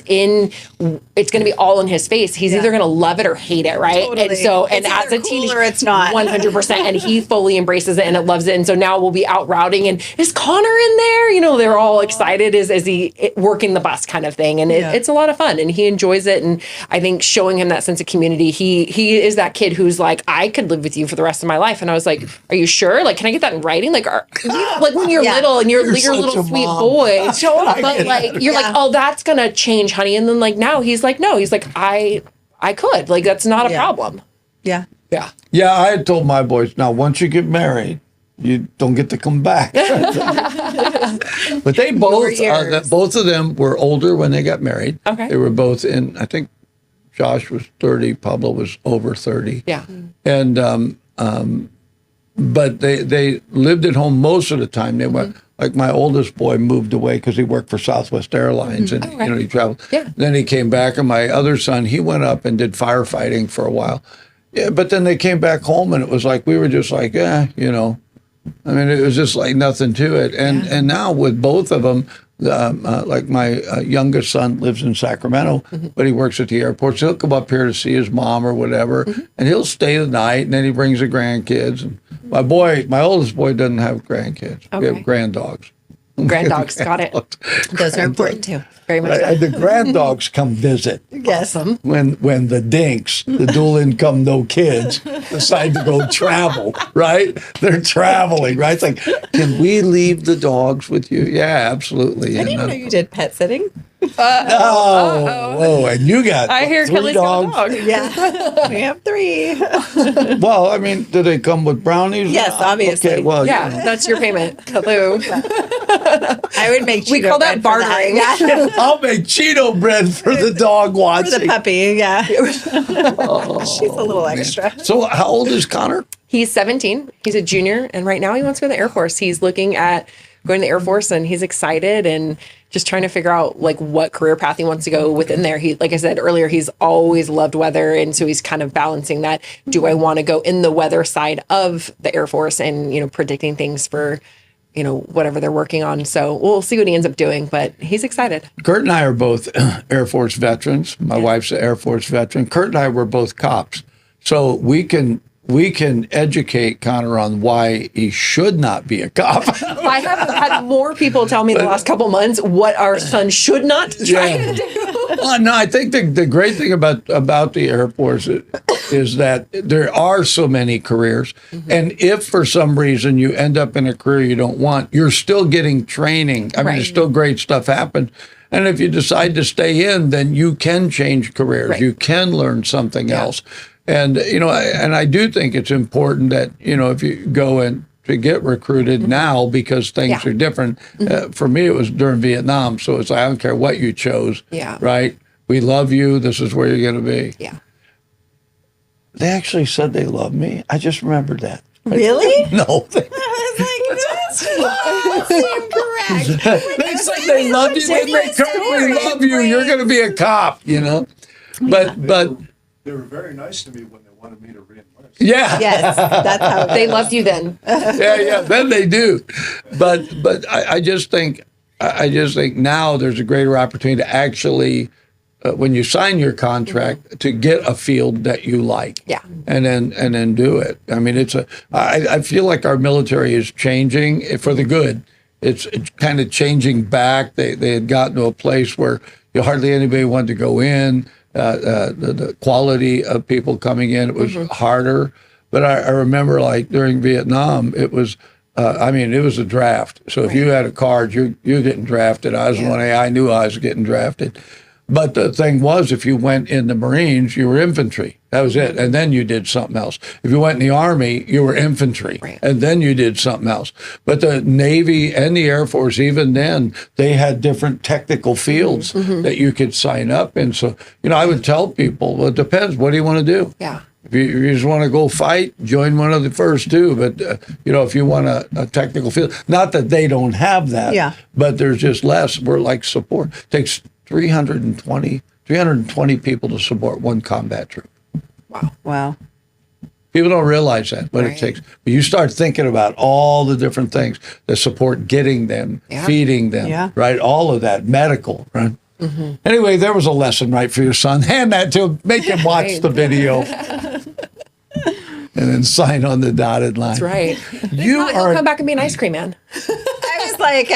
going to be all in his face. He's either going to love it or hate it, right? Totally. And so, it's as a teenager, it's not 100%. And he fully embraces it and it loves it. And so now we'll be out routing and is Connor in there? They're all excited as he working the bus kind of thing. And it's a lot of fun and he enjoys it. And I think showing him that sense of community, he is that kid who's like, I could live with you for the rest of my life. And I was like, are you sure? Like, can I get that in writing? Like, like when you're little and you're little sweet boy, but like, you're like, oh, that's going to change, honey. And then like, now he's like, no, he's like, I could, like, that's not a problem. Yeah. Yeah, I had told my boys, now, once you get married, you don't get to come back. But they both of them were older when they got married. Okay. They were both I think Josh was 30, Pablo was over 30. Yeah. And, but they lived at home most of the time. They went, like my oldest boy moved away because he worked for Southwest Airlines and, he traveled. Yeah. Then he came back and my other son, he went up and did firefighting for a while. Yeah, but then they came back home and it was like, we were just like, I mean, it was just like nothing to it. And now with both of them, like my youngest son lives in Sacramento, but he works at the airport. So he'll come up here to see his mom or whatever, and he'll stay the night, and then he brings the grandkids. And my oldest boy doesn't have grandkids. We have granddogs. Grand dogs, got it. Those are important too. Very much. And the grand dogs come visit. Yes. When the dinks, the dual income, no kids, decide to go travel, right? They're traveling, right? It's like, can we leave the dogs with you? Yeah, absolutely. I didn't know you did pet sitting. Oh, and you got I hear 3 Kelly's dogs. got a dog. Yeah, we have 3. Well, I mean, do they come with brownies? Yes, obviously. Okay, well, Yeah, that's your payment. Hello. I would make Cheeto We call that bread for bartering. Yeah. I'll make Cheeto bread for the dog For watching. the puppy, yeah. She's a little extra. So, how old is Connor? He's 17. He's a junior, and right now he wants to go to the Air Force. He's looking at going to the Air Force, and he's excited and just trying to figure out like what career path he wants to go within there. He, like I said earlier, he's always loved weather, and so he's kind of balancing that. Do I want to go in the weather side of the Air Force and predicting things for whatever they're working on? So we'll see what he ends up doing, but he's excited. Kurt and I are both Air Force veterans. My wife's an Air Force veteran. Kurt and I were both cops, so we can educate Connor on why he should not be a cop. I have had more people tell me the last couple months what our son should not try to do. Well, no, I think the great thing about the Air Force is that there are so many careers. And if for some reason you end up in a career you don't want, you're still getting training. I mean, there's still great stuff happens. And if you decide to stay in, then you can change careers. You can learn something else. And, and I do think it's important that, if you go in to get recruited now because things are different. For me, it was during Vietnam. So it's like, I don't care what you chose. Yeah. Right? We love you. This is where you're going to be. Yeah. They actually said they love me. I just remembered that. Really? No. That's incorrect. They said they love you. They make we love you. You're going to be a cop, But They were very nice to me when they wanted me to re-enlist. yeah. Yes, that's how They loved you then. Yeah. Then they do. But I just think now there's a greater opportunity to actually, when you sign your contract, to get a field that you like. Yeah. And then do it. I mean, I feel like our military is changing for the good. It's kind of changing back. They had gotten to a place where hardly anybody wanted to go in. The quality of people coming in, it was harder. But I remember, like during Vietnam, it was, it was a draft. So if you had a card, you're getting drafted. I was I knew I was getting drafted. But the thing was, if you went in the Marines, you were infantry. That was it. And then you did something else. If you went in the Army, you were infantry. Right. And then you did something else. But the Navy and the Air Force, even then, they had different technical fields that you could sign up in. So, I would tell people, well, it depends. What do you want to do? Yeah. If you just want to go fight, join one of the first two. But, if you want a technical field, not that they don't have that, but there's just less. We're like support. It takes 320 people to support one combat troop. Wow. People don't realize that, what it takes. But you start thinking about all the different things that support getting them, feeding them, right? All of that, medical, right? Anyway, there was a lesson, right, for your son. Hand that to him, make him watch the video. And then sign on the dotted line. That's right. He'll come back and be an ice cream man. I was like,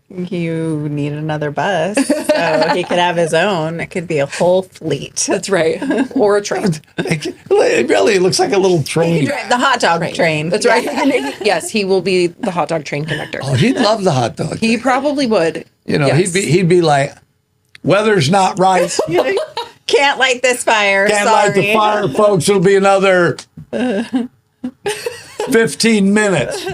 you need another bus, so he could have his own. It could be a whole fleet. That's right. Or a train. It really looks like a little train. The hot dog train. That's right. Yes, he will be the hot dog train conductor. Oh, he'd love the hot dog. He probably would. He'd be like, weather's not right. Can't light this fire. Can't Sorry. light the fire, folks. It'll be another 15 minutes.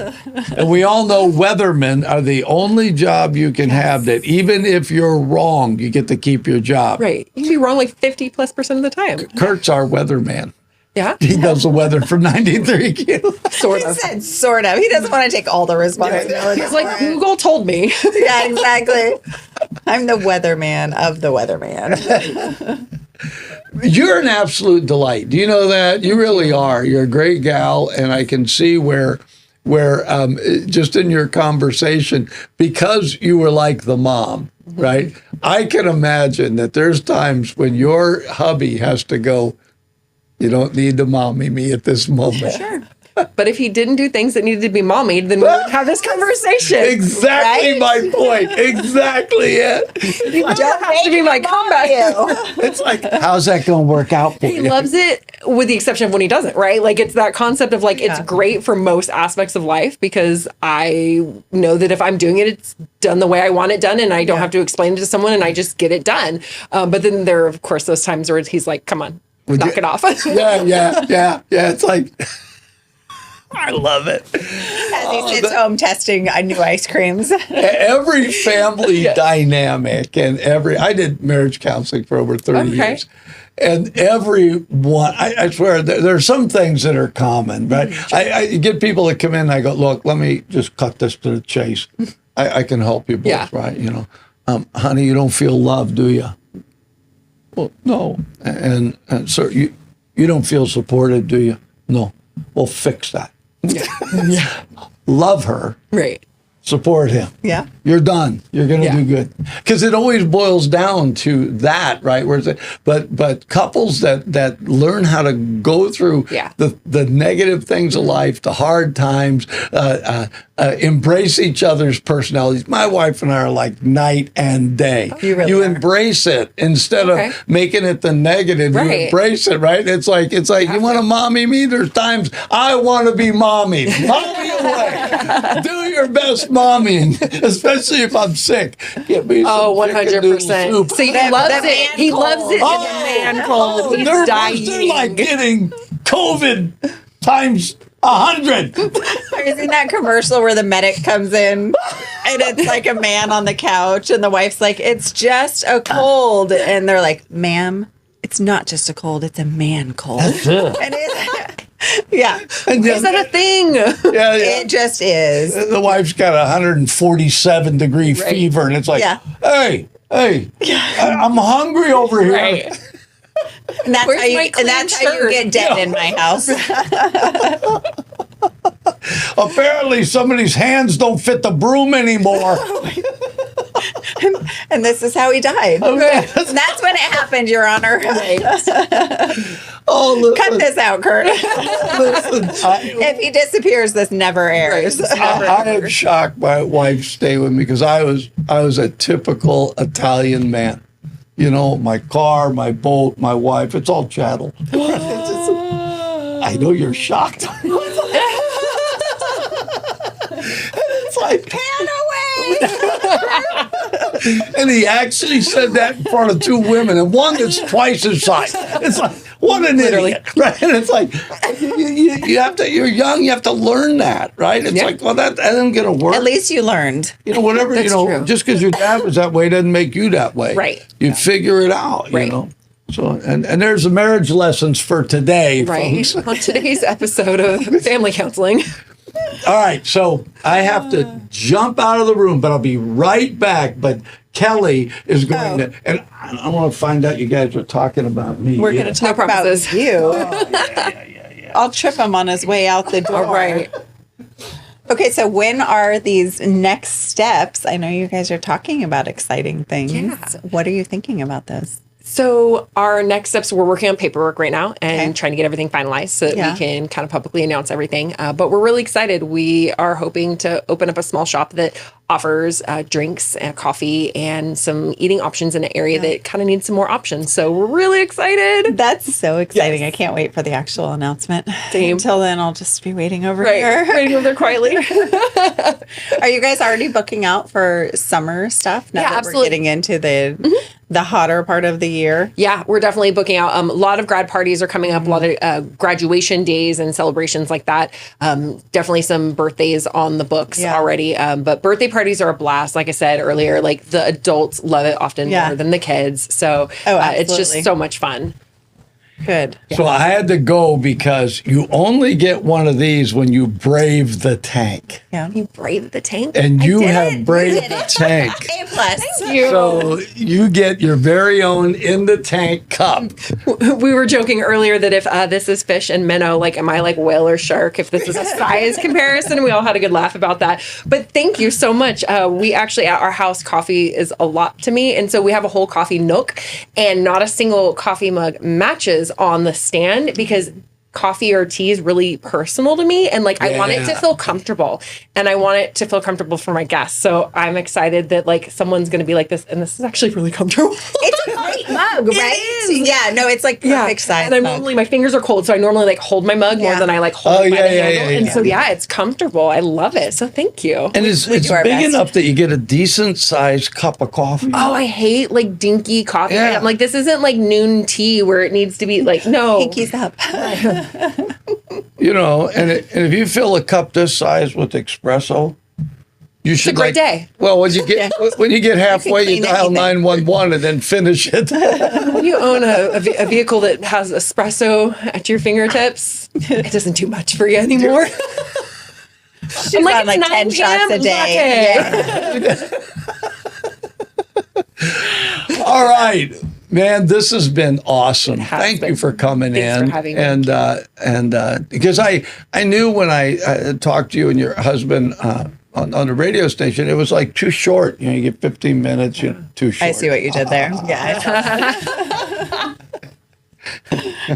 And we all know weathermen are the only job you can have that even if you're wrong, you get to keep your job. Right. You can be wrong like 50+% of the time. Kurt's our weatherman. Yeah. He does the weather for 93Q. Sort of. He said sort of. He doesn't want to take all the responsibility. He's like, Google told me. Yeah, exactly. I'm the weatherman of the weatherman. You're an absolute delight. Do you know that? You really are. You're a great gal, and I can see where just in your conversation, because you were like the mom, right? I can imagine that there's times when your hubby has to go, you don't need to mommy me at this moment. Sure. But if he didn't do things that needed to be mommied, then we would have this conversation. Exactly my point. Exactly it. You don't have to be my comeback. It's like, how's that going to work out for you? He loves it, with the exception of when he doesn't, right? Like, it's that concept of like, it's great for most aspects of life because I know that if I'm doing it, it's done the way I want it done, and I don't have to explain it to someone, and I just get it done. But then there are, of course, those times where he's like, come on, knock it off. Yeah. It's like, I love it. As he sits home testing new ice creams. Every family dynamic and I did marriage counseling for over 30 years. And everyone, I swear, there are some things that are common, right? I get people that come in and I go, look, let me just cut this to the chase. I can help you both, right? Honey, you don't feel loved, do you? Well, no. And sir, you don't feel supported, do you? No. Well, fix that. Love her. Right. Support him. Yeah. You're done. You're going to do good. Because it always boils down to that, right? But couples that learn how to go through the negative things of life, the hard times, embrace each other's personalities. My wife and I are like night and day. You embrace it instead of making it the negative. You embrace it, right? It's like you want to mommy me? There's times I want to be mommy. Mommy away. Do your best mommying, especially if I'm sick. Get me some 100%. So he loves it. He loves it in the man cold. He's dying. They're like getting COVID times 100. Have you seen that commercial where the medic comes in and it's like a man on the couch and the wife's like, it's just a cold. And they're like, ma'am, it's not just a cold, it's a man cold. And is that a thing? Yeah. It just is. The wife's got 147 degree fever, and it's like, hey, I'm hungry over here. Right. And that's how you get dead in my house. Apparently, somebody's hands don't fit the broom anymore. And this is how he died. Okay. And that's when it happened, Your Honor. Listen. Cut this out, Kurt. If he disappears, this never airs. I am shocked my wife stayed with me because I was a typical Italian man. My car, my boat, my wife, it's all chattel. I know you're shocked. It's like, pan away. And he actually said that in front of two women, and one that's twice his size. It's like, what an idiot, right? And it's like, you have to. You're young. You have to learn that, right? It's like, well, that isn't going to work. At least you learned. Whatever. True. Just because your dad was that way doesn't make you that way. Right. You figure it out. Right. So, and there's the marriage lessons for today, right? Folks. On today's episode of Family Counseling. All right, so I have to jump out of the room, but I'll be right back. But Kelly is going to, and I want to find out you guys are talking about me. We're going to talk about you. I'll trip him on his way out the door. All right. Okay, so when are these next steps? I know you guys are talking about exciting things. Yeah. What are you thinking about this? So our next steps, we're working on paperwork right now and trying to get everything finalized so that we can kind of publicly announce everything. But we're really excited. We are hoping to open up a small shop that offers drinks and coffee and some eating options in an area that kind of needs some more options. So we're really excited. That's so exciting. I can't wait for the actual announcement. Same. Until then, I'll just be waiting over here. Waiting over there quietly. Are you guys already booking out for summer stuff now that absolutely. we're getting into the hotter part of the year? Yeah, we're definitely booking out. A lot of grad parties are coming up, a lot of graduation days and celebrations like that. Definitely some birthdays on the books already. But birthday parties are a blast. Like I said earlier, like the adults love it often more than the kids. So it's just so much fun. Good. So I had to go because you only get one of these when you brave the tank. Yeah. You braved the tank? And you have braved the tank. A+. Thank you. So you get your very own In the Tank cup. We were joking earlier that if this is fish and minnow, like, am I like whale or shark? If this is a size comparison, we all had a good laugh about that. But thank you so much. We actually, at our house, coffee is a lot to me. And so we have a whole coffee nook, and not a single coffee mug matches on the stand because coffee or tea is really personal to me, and like I want it to feel comfortable, and I want it to feel comfortable for my guests. So I'm excited that like someone's going to be like this, and this is actually really comfortable. It's a great mug, right? Yeah, no, it's like perfect size. And normally my fingers are cold, so I normally like hold my mug more than I like hold it by the handle. And so it's comfortable. I love it. So thank you. And it's big enough that you get a decent sized cup of coffee. Oh, I hate like dinky coffee. Yeah. I'm like, this isn't like noon tea where it needs to be like, no. Pinkies up. You know, and if you fill a cup this size with espresso, you should. It's a great day. Well, when you get halfway, you dial 911 and then finish it. When you own a vehicle that has espresso at your fingertips, it doesn't do much for you anymore. She's on like 10 shots a day. All right. Man, this has been awesome. Thank you for coming in. For having me. And because I knew when I talked to you and your husband on the radio station, it was like too short. You know, you get 15 minutes, too short. I see what you did there. Yeah.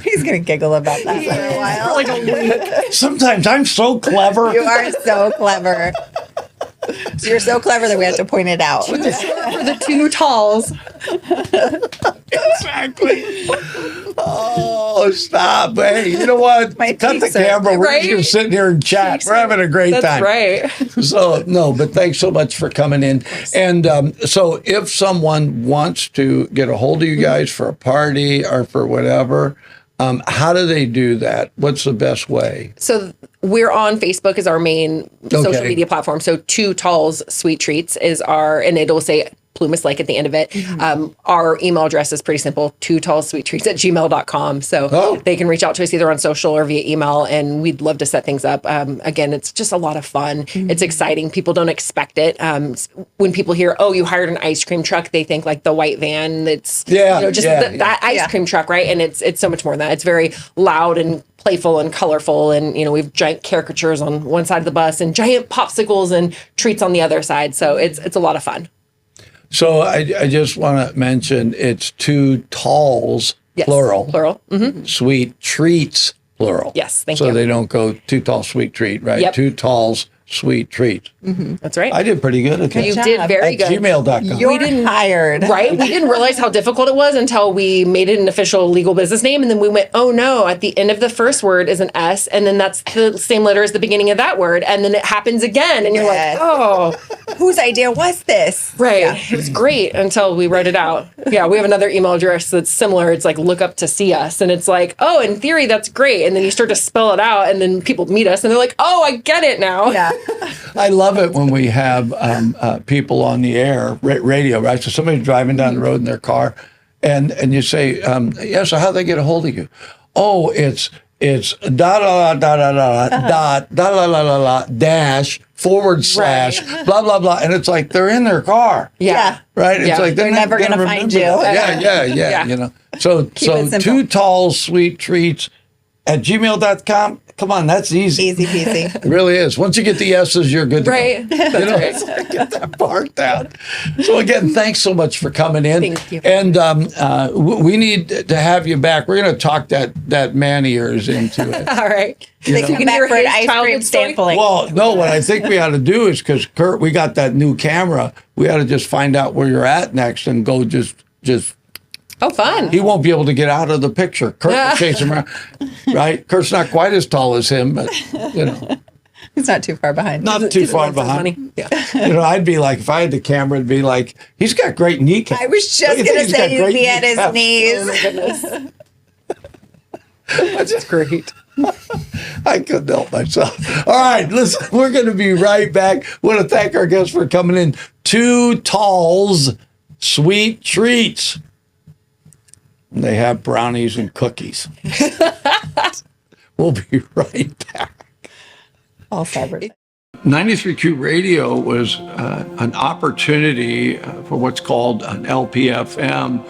He's going to giggle about that for a while. For like a week. Sometimes I'm so clever. You are so clever. So you're so clever that we have to point it out. For the 2Talls. Exactly. Oh, stop. Hey, you know what? Cut the camera. We're just going to sit here and chat. We're having a great time. That's right. So, no, but thanks so much for coming in. And so if someone wants to get a hold of you guys for a party or for whatever, how do they do that? What's the best way? So we're on Facebook as our main social media platform. So 2Talls Sweet Treats is and it'll say Plumas Lake at the end of it. Our email address is pretty simple, 2tallssweettreats@gmail.com. So they can reach out to us either on social or via email, and we'd love to set things up. Again, it's just a lot of fun. It's exciting. People don't expect it. When people hear, oh, you hired an ice cream truck, they think like the white van that's that ice cream truck, right? And it's so much more than that. It's very loud and playful and colorful, and we have giant caricatures on one side of the bus and giant popsicles and treats on the other side. So it's a lot of fun. So I just want to mention it's 2Talls, plural. Plural. Sweet treats, plural. Yes, thank you. So they don't go 2Talls sweet treat, right? Yep. 2Talls sweet treat. That's right. I did pretty good at that. You did very good. gmail.com. You're hired. Right? We didn't realize how difficult it was until we made it an official legal business name. And then we went, oh no, at the end of the first word is an S. And then that's the same letter as the beginning of that word. And then it happens again. And you're like, oh. Whose idea was this? Right. Yeah. It was great until we wrote it out. Yeah, we have another email address that's similar. It's like, look up to see us. And it's like, oh, in theory, that's great. And then you start to spell it out. And then people meet us and they're like, oh, I get it now. Yeah. I love it when we have people on the air, radio, right? So somebody's driving down the road in their car, and you say, so how do they get a hold of you? Oh, it's dot dash / blah blah blah, and it's like they're in their car. Yeah. Right. It's like they're never going to find you. Yeah. So 2Talls Sweet Treats @gmail.com. Come on, that's easy. Easy peasy. It really is. Once you get the S's, you're good to right. go. That's right. Get that part down. So again, thanks so much for coming in. Thank you. And we need to have you back. We're going to talk that man ears into it. All right. They can back for an ice cream sampling. Well, no, what I think we ought to do is, because Kurt, we got that new camera, we ought to just find out where you're at next and go just oh, fun. He won't be able to get out of the picture. Kurt will chase him around. Right? Kurt's not quite as tall as him, but, He's not too far behind. Not too far behind. Yeah. I'd be like, if I had the camera, it'd be like, he's got great kneecaps. I was just going to say you'd be at his knees. Oh, my goodness. That's great. I couldn't help myself. All right, listen, we're going to be right back. Want to thank our guests for coming in. 2Talls Sweet Treats. They have brownies and cookies. We'll be right back. All separate. 93Q Radio was an opportunity for what's called an LPFM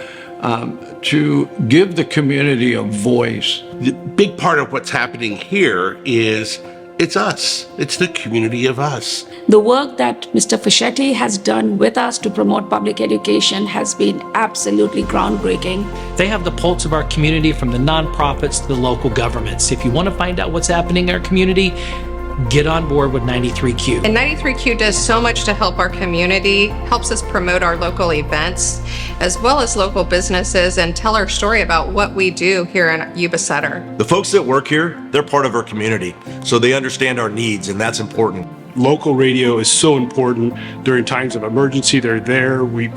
to give the community a voice. The big part of what's happening here is It's us. It's the community of us. The work that Mr. Fischetti has done with us to promote public education has been absolutely groundbreaking. They have the pulse of our community from the nonprofits to the local governments. If you want to find out what's happening in our community, get on board with 93Q. And 93Q does so much to help our community, helps us promote our local events, as well as local businesses, and tell our story about what we do here in Yuba Sutter. The folks that work here, they're part of our community, so they understand our needs, and that's important. Local radio is so important during times of emergency. They're there. We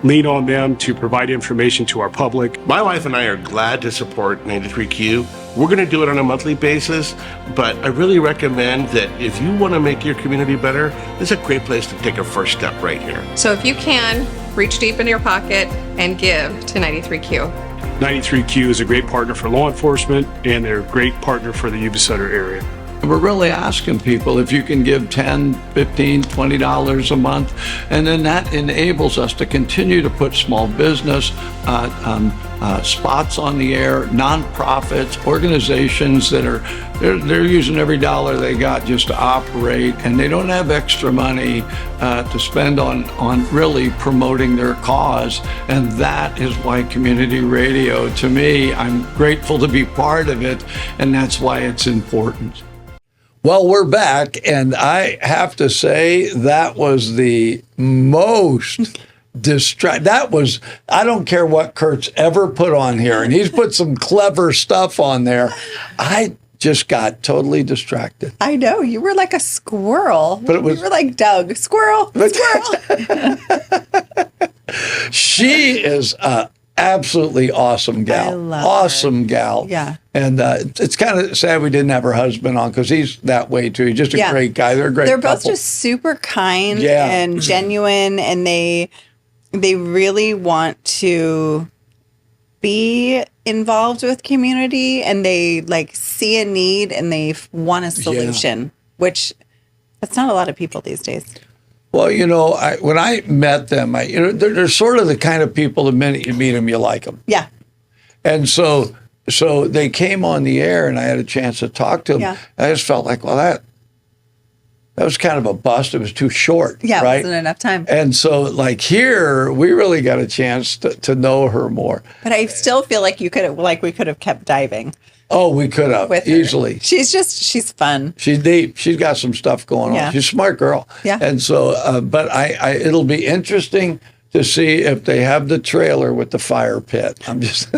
lean on them to provide information to our public. My wife and I are glad to support 93Q. We're going to do it on a monthly basis, but I really recommend that if you want to make your community better, this is a great place to take a first step right here. So if you can, reach deep into your pocket and give to 93Q. 93Q is a great partner for law enforcement, and they're a great partner for the Yuba Sutter area. We're really asking people if you can give $10, $15, $20 a month, and then that enables us to continue to put small business spots on the air, nonprofits, organizations that are they're using every dollar they got just to operate, and they don't have extra money to spend on really promoting their cause. And that is why community radio, to me, I'm grateful to be part of it, and that's why it's important. Well, we're back, and I have to say that was the most that was, I don't care what Kurt's ever put on here, and he's put some clever stuff on there. I just got totally distracted. I know, you were like a squirrel. But it was, you were like Doug, squirrel. She is absolutely awesome gal. I love awesome her. Gal. Yeah. And it's kind of sad we didn't have her husband on, because he's that way too. He's just a great guy. They're a great They're couple. both just super kind and genuine, and they really want to be involved with community, and they like see a need and they want a solution, which that's not a lot of people these days. Well, you know, when I met them, they're sort of the kind of people, the minute you meet them, you like them. Yeah. And so they came on the air, and I had a chance to talk to them. Yeah. I just felt like, well, that was kind of a bust. It was too short. Yeah, right? It wasn't enough time. And so, like, here, we really got a chance to know her more. But I still feel like we could have kept diving. Oh, we could have easily. She's fun. She's deep. She's got some stuff going on. She's a smart girl. Yeah. And so, but it'll be interesting to see if they have the trailer with the fire pit. I'm just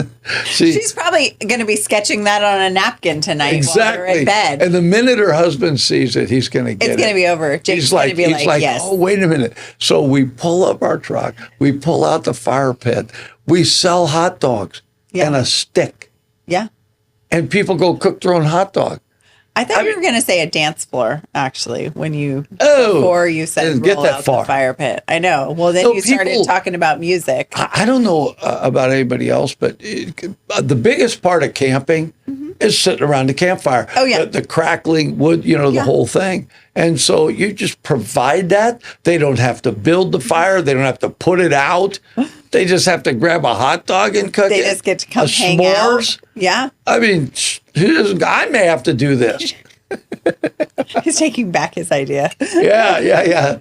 she's probably going to be sketching that on a napkin tonight while they're in bed. And the minute her husband sees it, he's going to get it. It's going to be over. Jake's going to be like, yes. Oh, wait a minute. So we pull up our truck. We pull out the fire pit. We sell hot dogs and a stick. Yeah. And people go cook their own hot dog. I thought you were going to say a dance floor, actually, before you said roll out the fire pit. I know. Well, then you started talking about music. I don't know about anybody else, but the biggest part of camping is sitting around the campfire. Oh, yeah. The crackling wood, the whole thing. And so you just provide that. They don't have to build the fire. They don't have to put it out. They just have to grab a hot dog and cook it. They just get to come hang s'mores. out. Yeah. I mean, I may have to do this. He's taking back his idea. Yeah.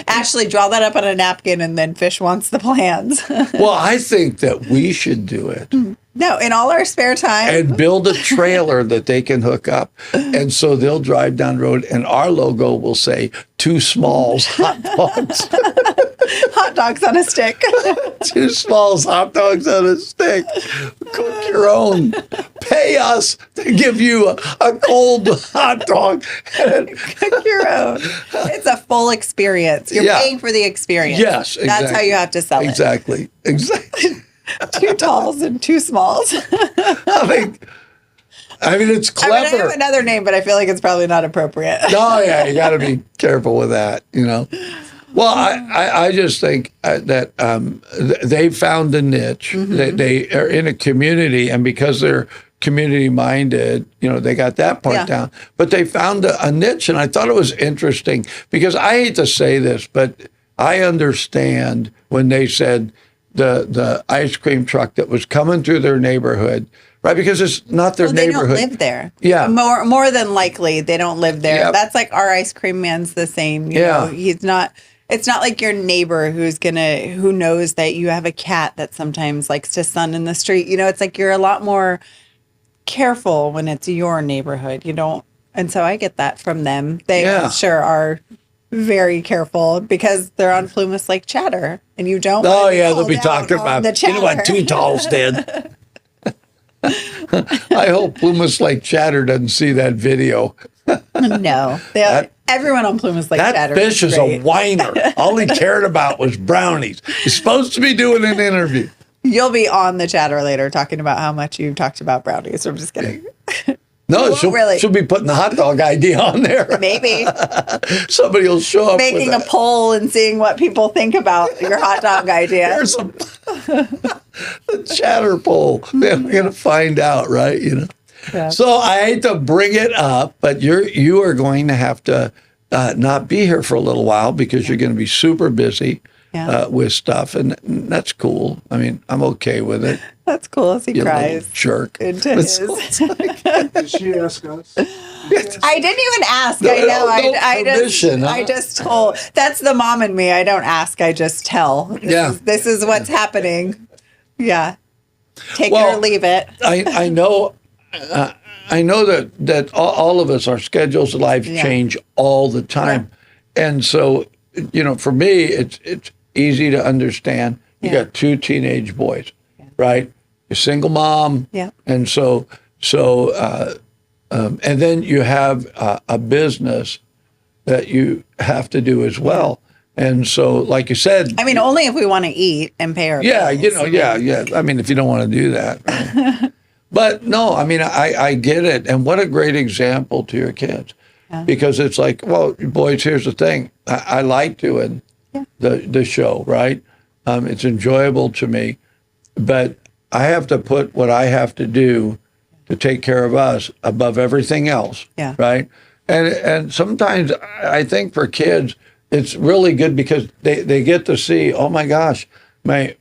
Ashley, draw that up on a napkin, and then Fish wants the plans. Well, I think that we should do it. No, in all our spare time. And build a trailer that they can hook up. And so they'll drive down the road, and our logo will say 2 Smalls hot dogs. Hot dogs on a stick. 2 Smalls hot dogs on a stick. Cook your own. Pay us to give you a cold hot dog. Cook your own. It's a full experience. You're paying for the experience. Yes, exactly. That's how you have to sell it. Exactly. 2 talls and 2 smalls. I mean, it's clever. I have another name, but I feel like it's probably not appropriate. No, you got to be careful with that, Well, I just think that they found a niche. They are in a community, and because they're community-minded, they got that part down. But they found a niche, and I thought it was interesting, because I hate to say this, but I understand when they said, the ice cream truck that was coming through their neighborhood, right? Because it's not their neighborhood. They don't live there. Yeah. More than likely, they don't live there. Yep. That's like our ice cream man's the same. You know, he's not. It's not like your neighbor who knows that you have a cat that sometimes likes to sun in the street. You know, it's like you're a lot more careful when it's your neighborhood. You don't. And so I get that from them. They I'm sure are very careful because they're on Plumas Lake chatter, and you don't. Oh yeah, they'll be talking about you know what 2Talls did. I hope Plumas Lake chatter doesn't see that video. No, everyone on Plumas Lake chatter. That fish is a whiner. All he cared about was brownies. He's supposed to be doing an interview. You'll be on the chatter later talking about how much you talked about brownies. I'm just kidding. No, she'll be putting the hot dog idea on there. Maybe. Somebody will show up making a poll and seeing what people think about your hot dog idea. There's the chatter poll. We're going to find out, right? You know. Yeah. So I hate to bring it up, but you are going to have to not be here for a little while because you're going to be super busy with stuff, and that's cool. I mean, I'm okay with it. That's cool as he cries. Jerk. Into his. Did she ask us? I didn't even ask. I know. I just told. That's the mom in me. I don't ask. I just tell. This is what's happening. Yeah. Take it or leave it. I know. I know that all of us, our schedules of life change all the time, and so for me, it's easy to understand. You got 2 teenage boys, right? You're a single mom, and so and then you have a business that you have to do as well. And so, like you said, I mean, only if we want to eat and pay our bills. Yeah. I mean, if you don't want to do that. Right? But no, I mean, I get it. And what a great example to your kids. Yeah. Because it's like, well, boys, here's the thing. I like doing the show, right? It's enjoyable to me. But I have to put what I have to do to take care of us above everything else, right? And sometimes I think for kids, it's really good because they get to see, oh my gosh, my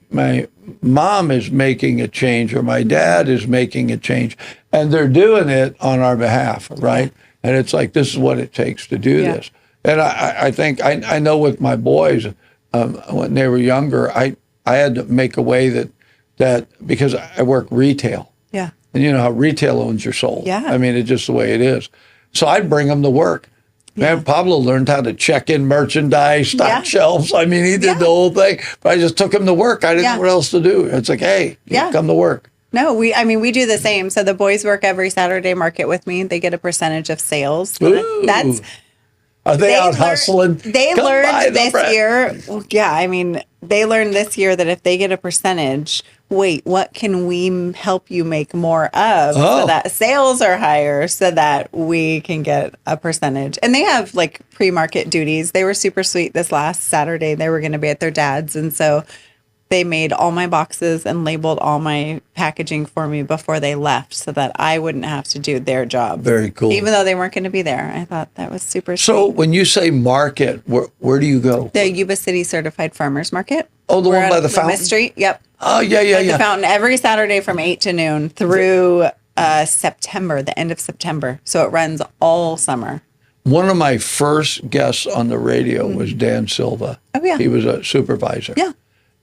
mom is making a change or my dad is making a change, and they're doing it on our behalf, right? And it's like, this is what it takes to do this. And I think, I know with my boys, when they were younger, I had to make a way that because I work retail. Yeah. And you know how retail owns your soul. Yeah. I mean, it's just the way it is. So I'd bring them to work. Man, Pablo learned how to check in merchandise, stock shelves. I mean, he did the whole thing. But I just took him to work. I didn't know what else to do. It's like, hey, come to work. No, we do the same. So the boys work every Saturday market with me. They get a percentage of sales. That's Are they out hustling? They learned this year. Well, I mean, they learned this year that if they get a percentage, what can we help you make more of so that sales are higher so that we can get a percentage? And they have like pre-market duties. They were super sweet this last Saturday. They were going to be at their dad's. And so they made all my boxes and labeled all my packaging for me before they left so that I wouldn't have to do their job. Very cool. Even though they weren't going to be there. I thought that was super sweet. So when you say market, where do you go? The Yuba City Certified Farmers Market. Oh, the one by the fountain? Street, yep. Oh, yeah. The fountain every Saturday from 8 to noon through September, the end of September. So it runs all summer. One of my first guests on the radio was Dan Silva. Oh, yeah. He was a supervisor. Yeah.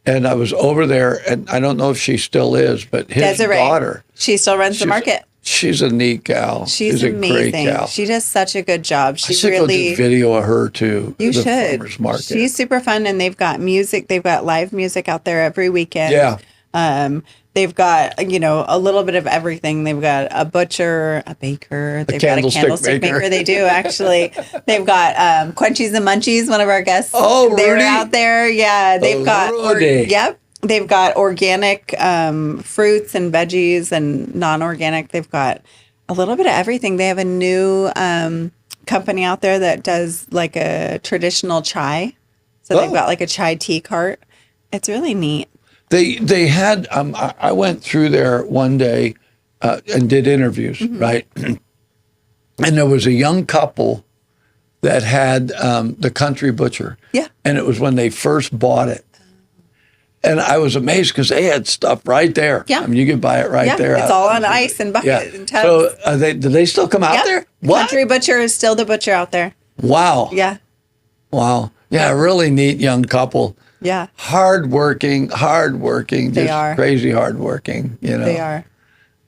And I was over there, and I don't know if she still is, but his daughter. She still runs the market. She's a neat gal. She's amazing. A great gal. She does such a good job. I should go do video of her too. You should. Farmers market. She's super fun, and they've got music. They've got live music out there every weekend. Yeah. They've got, a little bit of everything. They've got a butcher, a baker. They've got a candlestick maker. They do, actually. They've got Quenchies and Munchies, one of our guests. Oh, they were out there. Yeah. They've got, they've got organic fruits and veggies and non-organic. They've got a little bit of everything. They have a new company out there that does like a traditional chai. So they've got like a chai tea cart. It's really neat. They had, I went through there one day and did interviews, right? And there was a young couple that had the Country Butcher. Yeah. And it was when they first bought it. And I was amazed because they had stuff right there. Yeah. I mean, you could buy it right there. It's all on ice and bucket and tubs. So do they still come out there? What? Country Butcher is still the butcher out there. Wow. Yeah. Wow. Yeah, really neat young couple. Yeah. Hardworking, They are. Crazy hardworking, They are.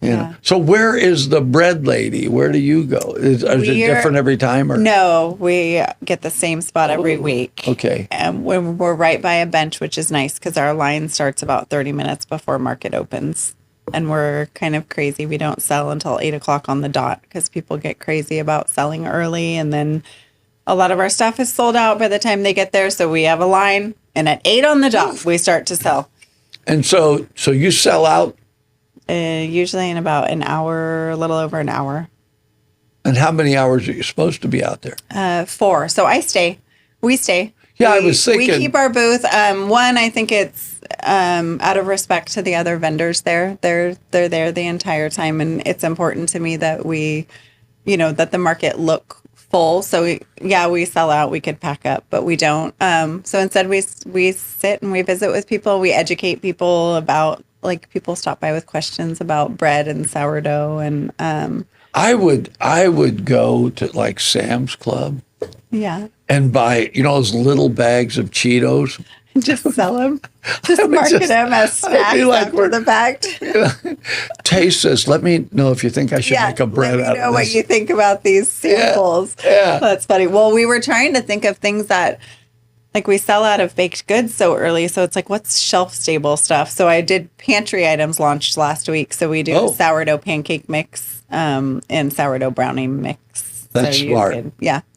Yeah. So where is the bread lady? Where do you go? Is it different every time? Or? No, we get the same spot every week. Okay. And we're right by a bench, which is nice because our line starts about 30 minutes before market opens. And we're kind of crazy. We don't sell until 8 o'clock on the dot because people get crazy about selling early. And then a lot of our stuff is sold out by the time they get there. So we have a line. And at 8 on the dot, we start to sell. And so you sell out? Usually in about an hour, a little over an hour. And how many hours are you supposed to be out there? 4. So I stay. We stay. Yeah, I was thinking. We keep our booth. One, I think it's out of respect to the other vendors there. They're there the entire time. And it's important to me that we, that the market look full. So we sell out. We could pack up, but we don't. So instead we sit and we visit with people. We educate people about, like, people stop by with questions about bread and sourdough. And I would go to like Sam's Club. Yeah. And buy, those little bags of Cheetos. Just sell them. Just market them as snacks after the fact. Taste this. Let me know if you think I should make a bread out of this. Let me know what you think about these samples. Yeah. That's funny. Well, we were trying to think of things that, like, we sell out of baked goods so early. So it's like, what's shelf-stable stuff? So I did pantry items launched last week. So we do sourdough pancake mix and sourdough brownie mix. That's smart.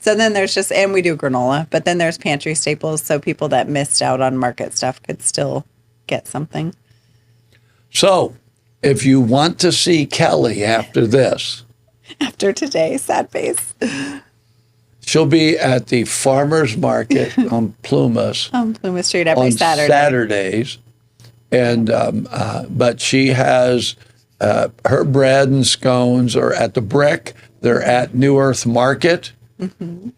So then there's and we do granola, but then there's pantry staples. So people that missed out on market stuff could still get something. So if you want to see Kelly after this. After today, sad face. She'll be at the farmer's market on Plumas. On Plumas Street every on Saturday. Saturdays. And, but she has her bread and scones are at the Brick. They're at New Earth Market,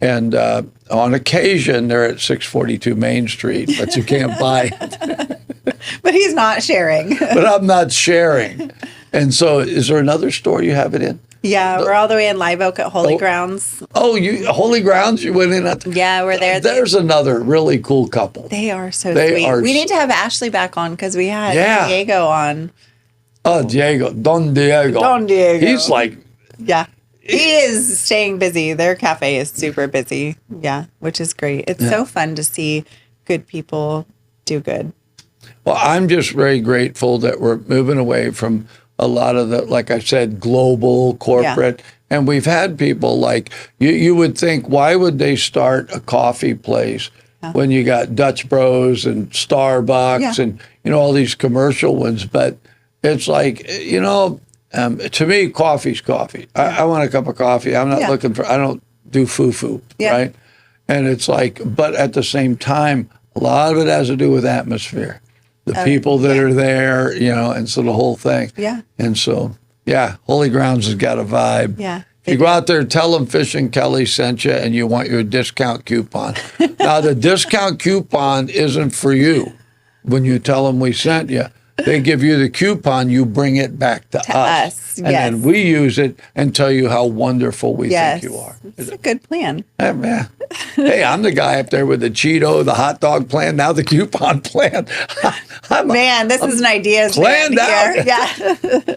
and on occasion they're at 642 Main Street, but you can't buy it. But he's not sharing. But I'm not sharing. And so is there another store you have it in? Yeah, we're all the way in Live Oak at Holy Grounds. Oh, Holy Grounds, you went in at? Yeah, we're there. There's another really cool couple. They are so sweet. We need to have Ashley back on because we had Diego on. Oh, Diego. Don Diego. He's like... Yeah. He is staying busy. Their cafe is super busy. Yeah, which is great. It's so fun to see good people do good. Well, I'm just very grateful that we're moving away from a lot of the, like I said, global, corporate. Yeah. And we've had people like, you would think, why would they start a coffee place when you got Dutch Bros and Starbucks and, all these commercial ones? But it's like, to me, coffee's coffee. I want a cup of coffee. I'm not looking for, I don't do foo-foo, right? And it's like, but at the same time, a lot of it has to do with atmosphere. The people that are there, and so the whole thing. Yeah. And so, Holy Grounds has got a vibe. Yeah. If you go out there, tell them Fishing Kelly sent you and you want your discount coupon. Now, the discount coupon isn't for you. When you tell them we sent you, they give you the coupon, you bring it back to us. And then we use it and tell you how wonderful we think you are. It's a good plan. Hey, I'm the guy up there with the Cheeto, the hot dog plan, now the coupon plan. This is an idea. Planned out. Yeah.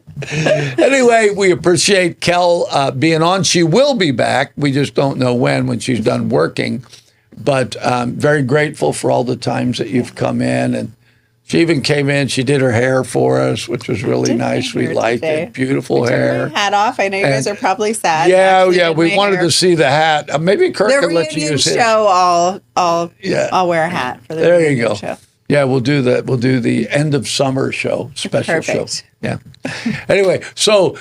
Anyway, we appreciate Kel being on. She will be back. We just don't know when she's done working. But very grateful for all the times that you've come in. And she even came in. She did her hair for us, which was really nice. We liked it. Beautiful hair. Took my hat off. I know you guys are probably sad. Yeah. We wanted to see the hat. Maybe Kirk could let you use his. I'll wear a hat for the There you go. show. Yeah, we'll do that. We'll do the end of summer show, special show. Yeah. Anyway, so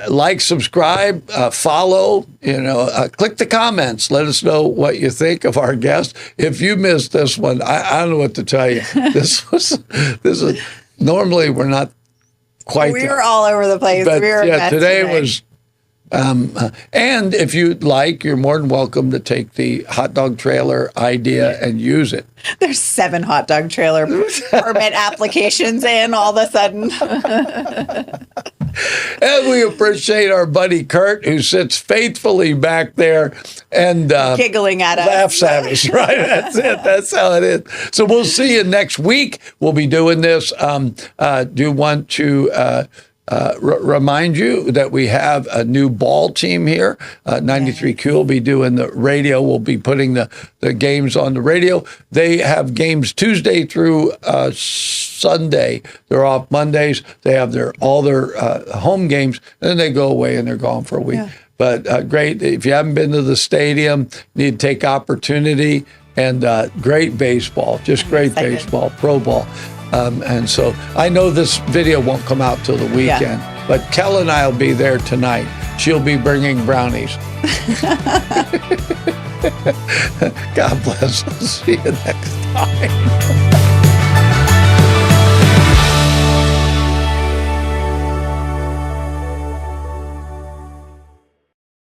like, subscribe, follow, click the comments. Let us know what you think of our guest. If you missed this one, I don't know what to tell you. This is normally we're not quite. We were all over the place. But we were today was And if you'd like, you're more than welcome to take the hot dog trailer idea and use it. There's 7 hot dog trailer permit applications in all of a sudden. And we appreciate our buddy Kurt, who sits faithfully back there and giggling at us. Laughs at us, right? That's it. That's how it is. So we'll see you next week. We'll be doing this. Do want to remind you that we have a new ball team here. 93Q will be doing the radio. We'll be putting the games on the radio. They have games Tuesday through Sunday. They're off Mondays. They have all their home games, and then they go away and they're gone for a week. Yeah. But great. If you haven't been to the stadium, you need to take opportunity. And great baseball, just great baseball, pro ball. And so I know this video won't come out till the weekend, but Kel and I will be there tonight. She'll be bringing brownies. God bless. We'll see you next time.